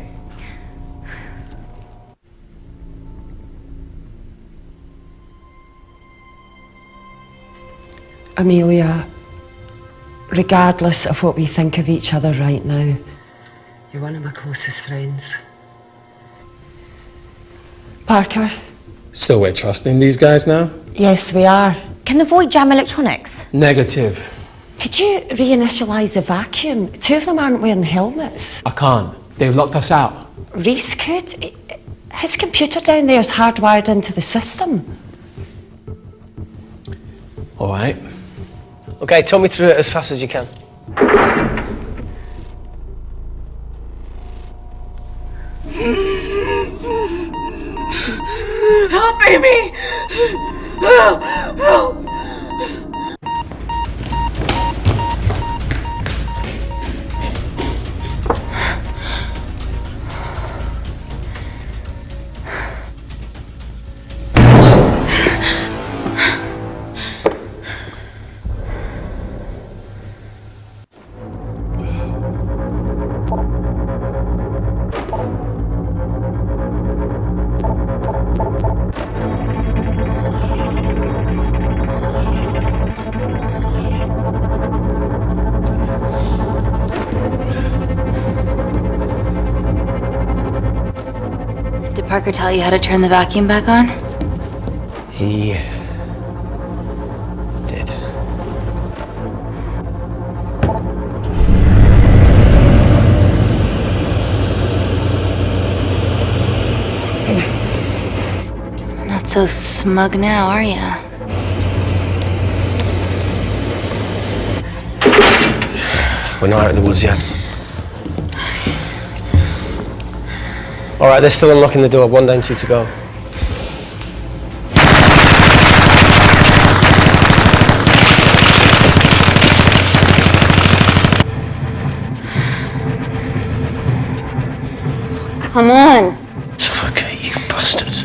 Amelia, regardless of what we think of each other right now, you're one of my closest friends. Parker? So we're trusting these guys now? Yes, we are. Can the Void jam electronics? Negative. Could you reinitialize the vacuum? Two of them aren't wearing helmets. I can't. They've locked us out. Reese could. His computer down there is hardwired into the system. All right. Okay, talk me through it as fast as you can. Help, Amy! Help! Help! Did Parker tell you how to turn the vacuum back on? He did. Not so smug now, are ya? We're not out of the woods yet. All right, they're still unlocking the door. 1 down, 2 to go. Come on. Suffocate, you bastards.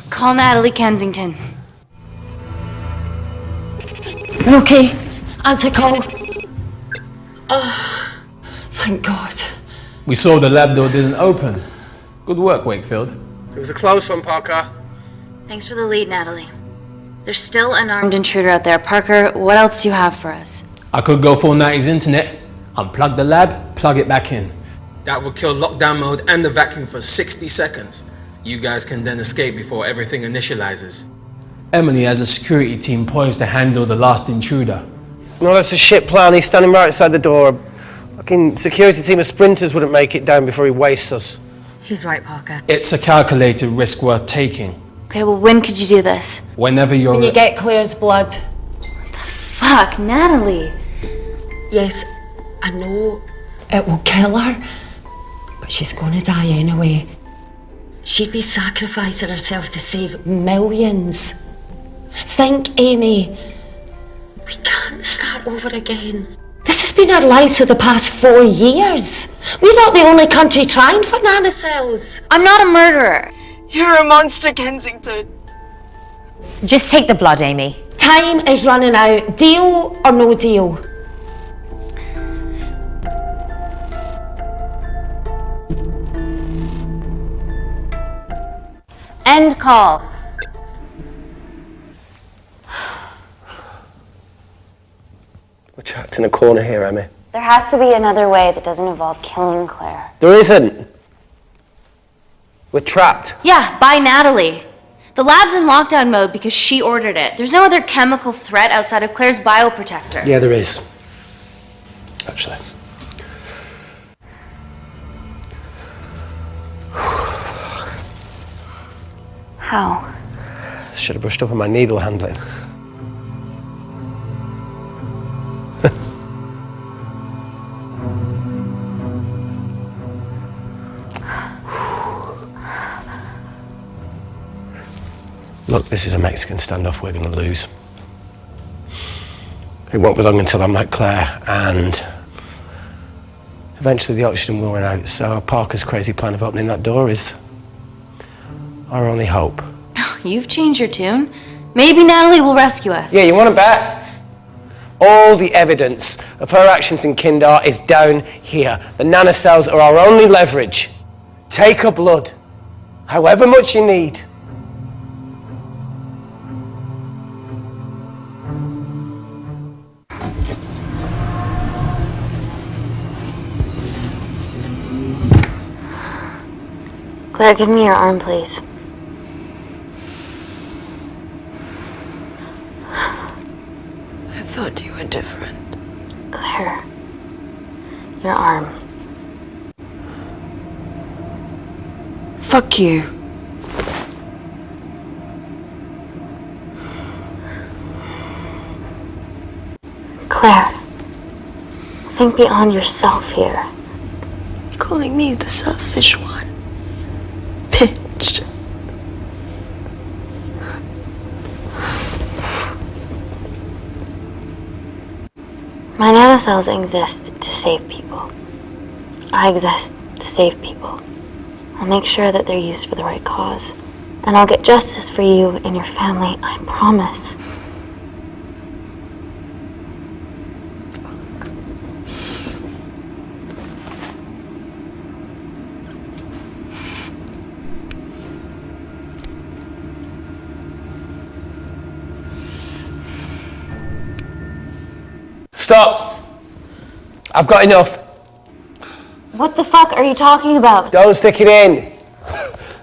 Call Natalie Kensington. Okay, answer call. Oh, thank God. We saw the lab door didn't open. Good work, Wakefield. It was a close one, Parker. Thanks for the lead, Natalie. There's still an armed intruder out there. Parker, what else do you have for us? I could go full 90s internet, unplug the lab, plug it back in. That would kill lockdown mode and the vacuum for 60 seconds. You guys can then escape before everything initializes. Emily has a security team poised to handle the last intruder. No, that's a shit plan. He's standing right outside the door. A fucking security team of sprinters wouldn't make it down before he wastes us. He's right, Parker. It's a calculated risk worth taking. Okay, well, when could you do this? Whenever you're... When you get Claire's blood. Fuck, Natalie. Yes, I know. It will kill her, but she's going to die anyway. She'd be sacrificing herself to save millions. Think, Amy. We can't start over again. This has been our lives for the past 4 years. We're not the only country trying for nanocells. I'm not a murderer. You're a monster, Kensington. Just take the blood, Amy. Time is running out. Deal or no deal? End call. We're trapped in a corner here, Emmy. There has to be another way that doesn't involve killing Claire. There isn't. We're trapped. Yeah, by Natalie. The lab's in lockdown mode because she ordered it. There's no other chemical threat outside of Claire's bioprotector. Yeah, there is. Actually. How? Should have brushed up on my needle handling. Look, this is a Mexican standoff we're going to lose. It won't be long until I'm like Claire, and eventually the oxygen will run out, so Parker's crazy plan of opening that door is our only hope. You've changed your tune. Maybe Natalie will rescue us. Yeah, you want to bet? All the evidence of her actions in Kindar is down here. The nanocells are our only leverage. Take her blood, however much you need. Claire, give me your arm, please. I thought you were different. Claire, your arm. Fuck you. Claire, think beyond yourself here. Calling me the selfish one. Bitch. My nanocells exist to save people. I exist to save people. I'll make sure that they're used for the right cause. And I'll get justice for you and your family, I promise. Stop! I've got enough. What the fuck are you talking about? Don't stick it in.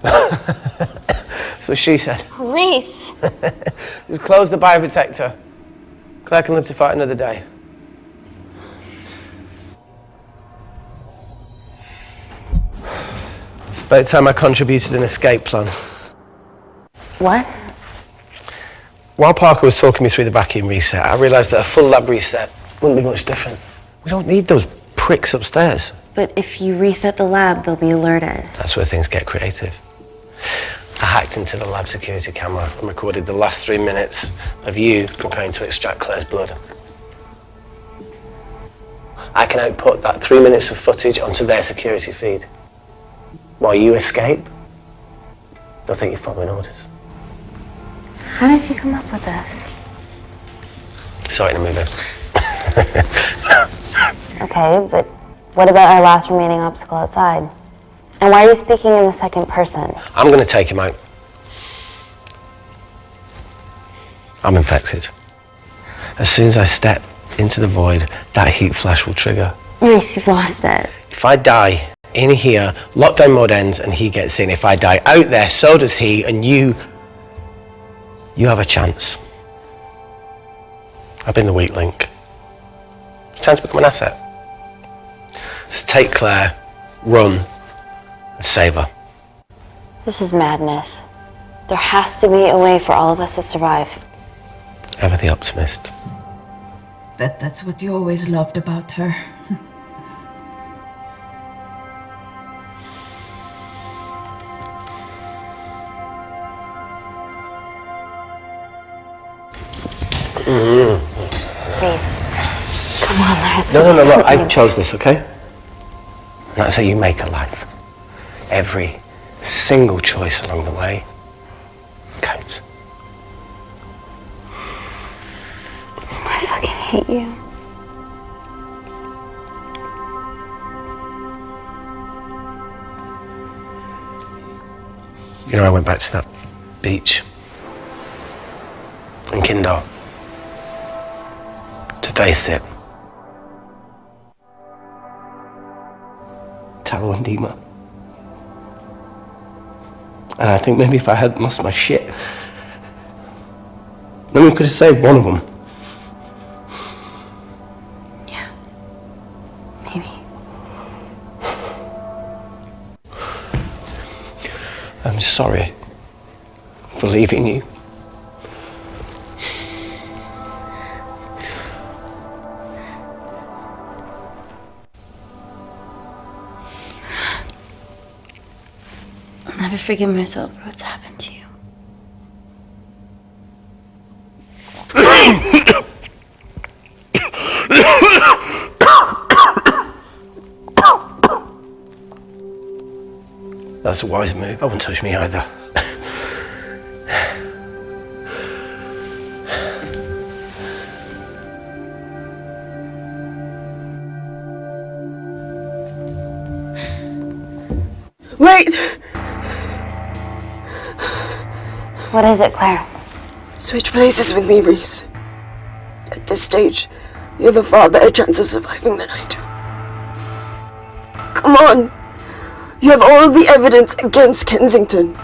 That's what she said. Reese! Just close the bioprotector. Claire can live to fight another day. It's about time I contributed an escape plan. What? While Parker was talking me through the vacuum reset, I realised that a full lab reset wouldn't be much different. We don't need those pricks upstairs. But if you reset the lab, they'll be alerted. That's where things get creative. I hacked into the lab security camera and recorded the last 3 minutes of you preparing to extract Claire's blood. I can output that 3 minutes of footage onto their security feed. While you escape, they'll think you're following orders. How did you come up with this? Saw it in a movie. Okay, but what about our last remaining obstacle outside? And why are you speaking in the second person? I'm going to take him out. I'm infected. As soon as I step into the void, that heat flash will trigger. Maurice, you've lost it. If I die in here, lockdown mode ends and he gets in. If I die out there, so does he, and you have a chance. I've been the weak link. It's time to become an asset. Just take Claire, run, and save her. This is madness. There has to be a way for all of us to survive. Ever the optimist. Bet that's what you always loved about her. Please. Come on, let's No, look, I chose this, okay? And that's how you make a life. Every single choice along the way counts. I fucking hate you. You know, I went back to that beach in Kindar to face it. Tallow and Dima. And I think maybe if I hadn't lost my shit, then we could have saved one of them. Yeah. Maybe. I'm sorry for leaving you. I'll never forgive myself for what's happened to you. That's a wise move. I wouldn't touch me either. Wait! What is it, Claire? Switch places with me, Reese. At this stage, you have a far better chance of surviving than I do. Come on! You have all the evidence against Kensington.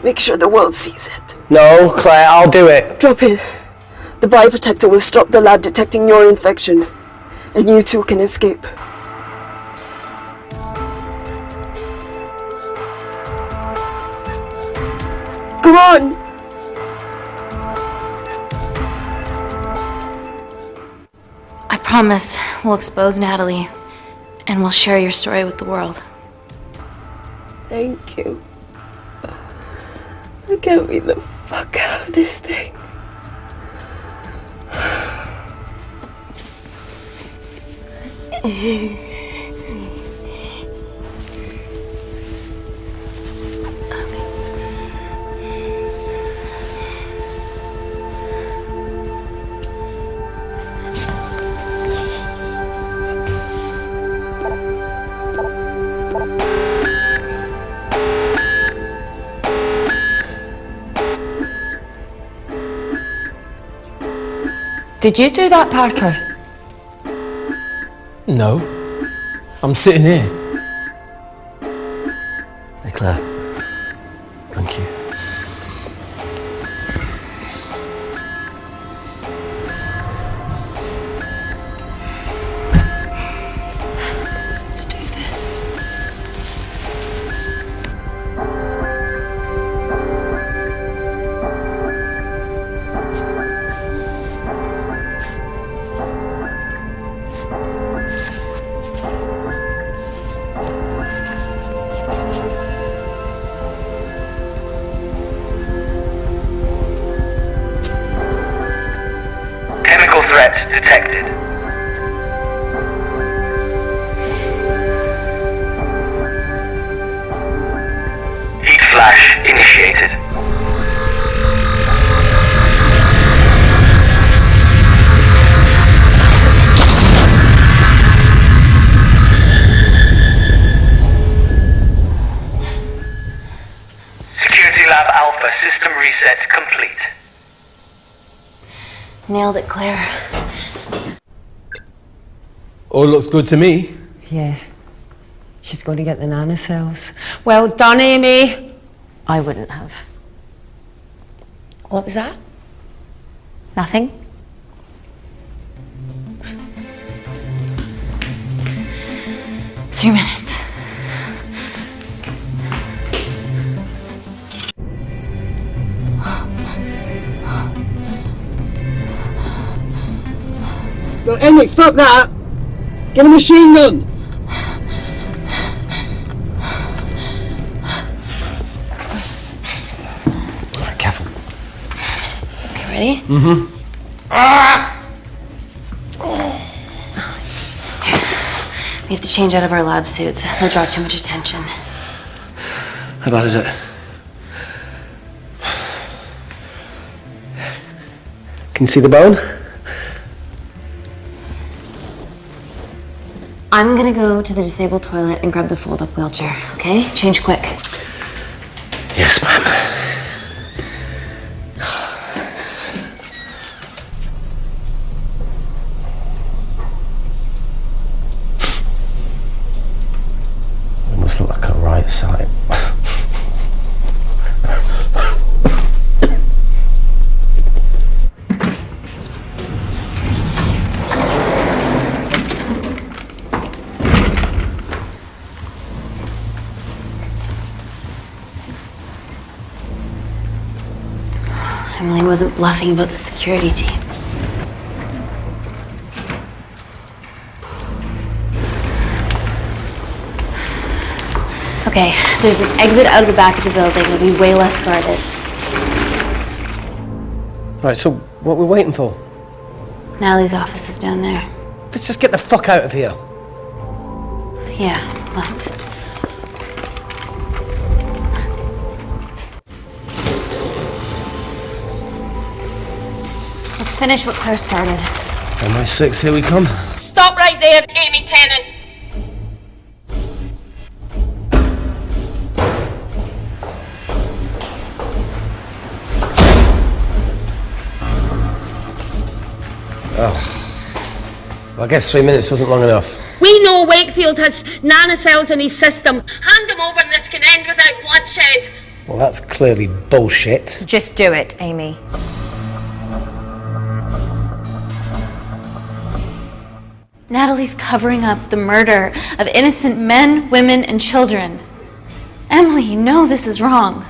Make sure the world sees it. No, Claire, I'll do it. Drop it. The bioprotector will stop the lab detecting your infection, and you too can escape. Come on! I promise we'll expose Natalie, and we'll share your story with the world. Thank you. Get me the fuck out of this thing. Did you do that, Parker? No. I'm sitting here. Hey, Claire. Thank you. Let's do this. Chemical threat detected. Heat flash initiated. Security Lab Alpha system reset complete. Nailed it, Claire. All looks good to me. Yeah. She's going to get the nanocells. Well done, Amy. I wouldn't have. What was that? Nothing. Three minutes. No, Emily, fuck that! Get a machine gun! Alright, careful. Okay, ready? Mm-hmm. We have to change out of our lab suits. They'll draw too much attention. How bad is it? Can you see the bone? I'm gonna go to the disabled toilet and grab the fold-up wheelchair, okay? Change quick. Yes, ma'am. It must look like a right side. Emily wasn't bluffing about the security team. Okay, there's an exit out of the back of the building. It'll be way less guarded. Right, so what are we waiting for? Natalie's office is down there. Let's just get the fuck out of here. Yeah, let's. Let's finish what Claire started. MI6, here we come. Stop right there, Amy Tennant. Oh. Well, I guess 3 minutes wasn't long enough. We know Wakefield has nanocells in his system. Hand them over and this can end without bloodshed. Well, that's clearly bullshit. Just do it, Amy. Natalie's covering up the murder of innocent men, women, and children. Emily, you know this is wrong.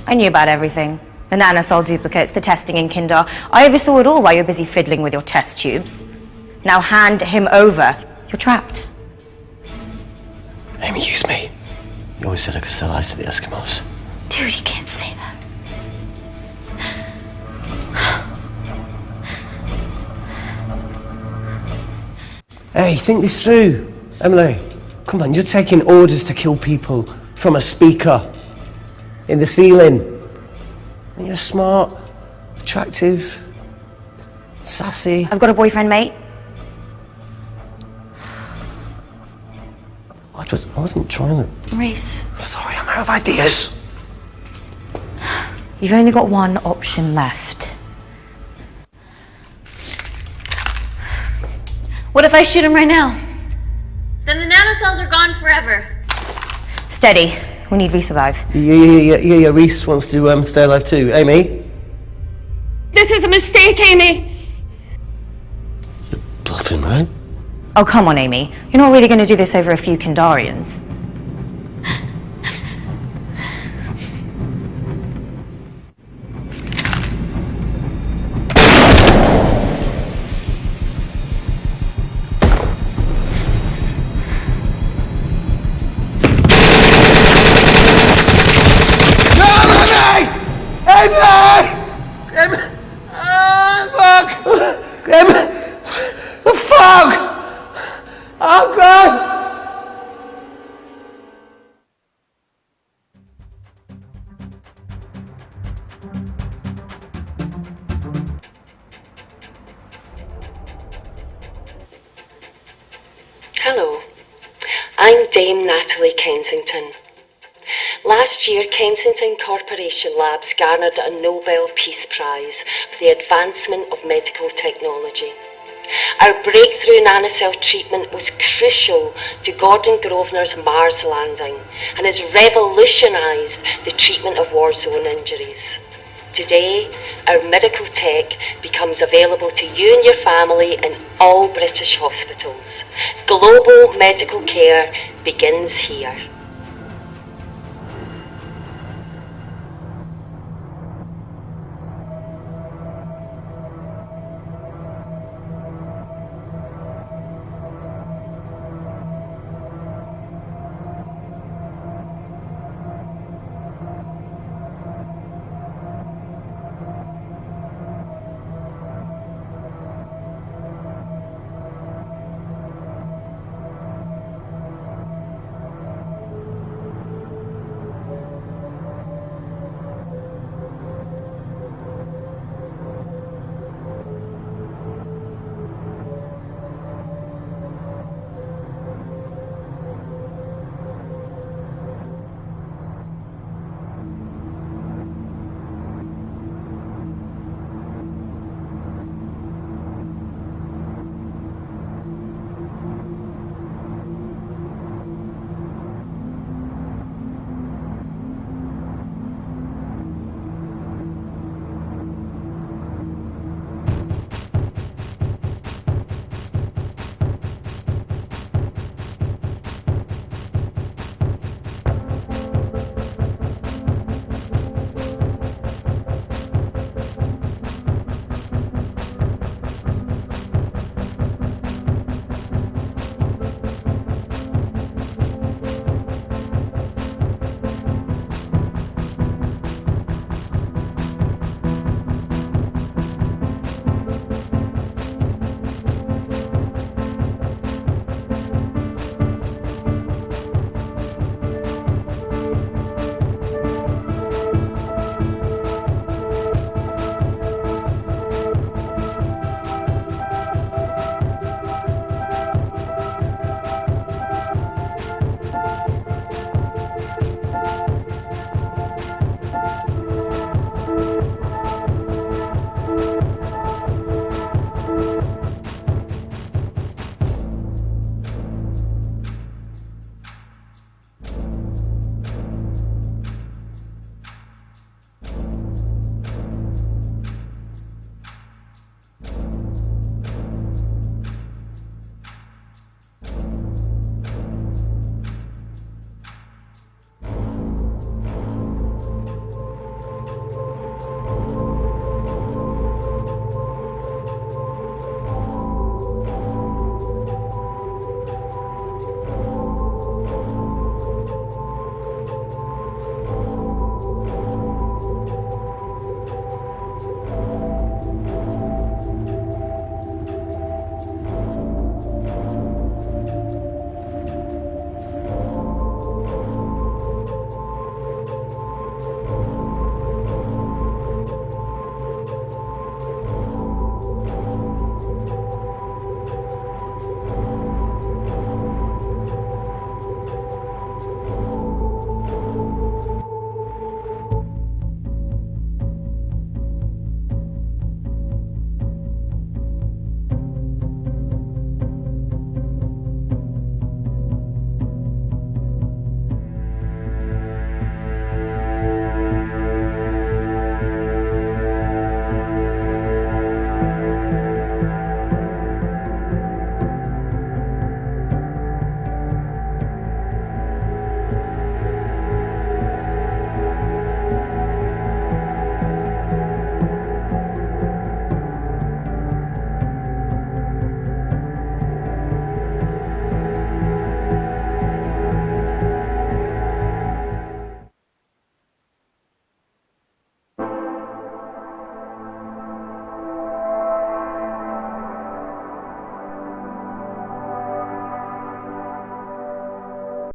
I knew about everything. The nanosol duplicates, the testing in Kinder. I oversaw it all while you're busy fiddling with your test tubes. Now hand him over. You're trapped. Amy, use me. You always said I could sell ice to the Eskimos. Dude, you can't say that. Hey, think this through. Emily, come on, you're taking orders to kill people from a speaker in the ceiling. And you're smart, attractive, sassy. I've got a boyfriend, mate. I wasn't trying to... Race. Sorry, I'm out of ideas. You've only got one option left. What if I shoot him right now? Then the nanocells are gone forever. Steady. We need Reese alive. Yeah, Reese wants to stay alive too. Amy? This is a mistake, Amy. You're bluffing, right? Oh, come on, Amy. You're not really going to do this over a few Kindarians. The fuck! Oh God! Hello, I'm Dame Natalie Kensington. Last year, Kensington Corporation Labs garnered a Nobel Peace Prize for the advancement of medical technology. Our breakthrough nanocell treatment was crucial to Gordon Grosvenor's Mars landing and has revolutionised the treatment of war zone injuries. Today, our medical tech becomes available to you and your family in all British hospitals. Global medical care begins here.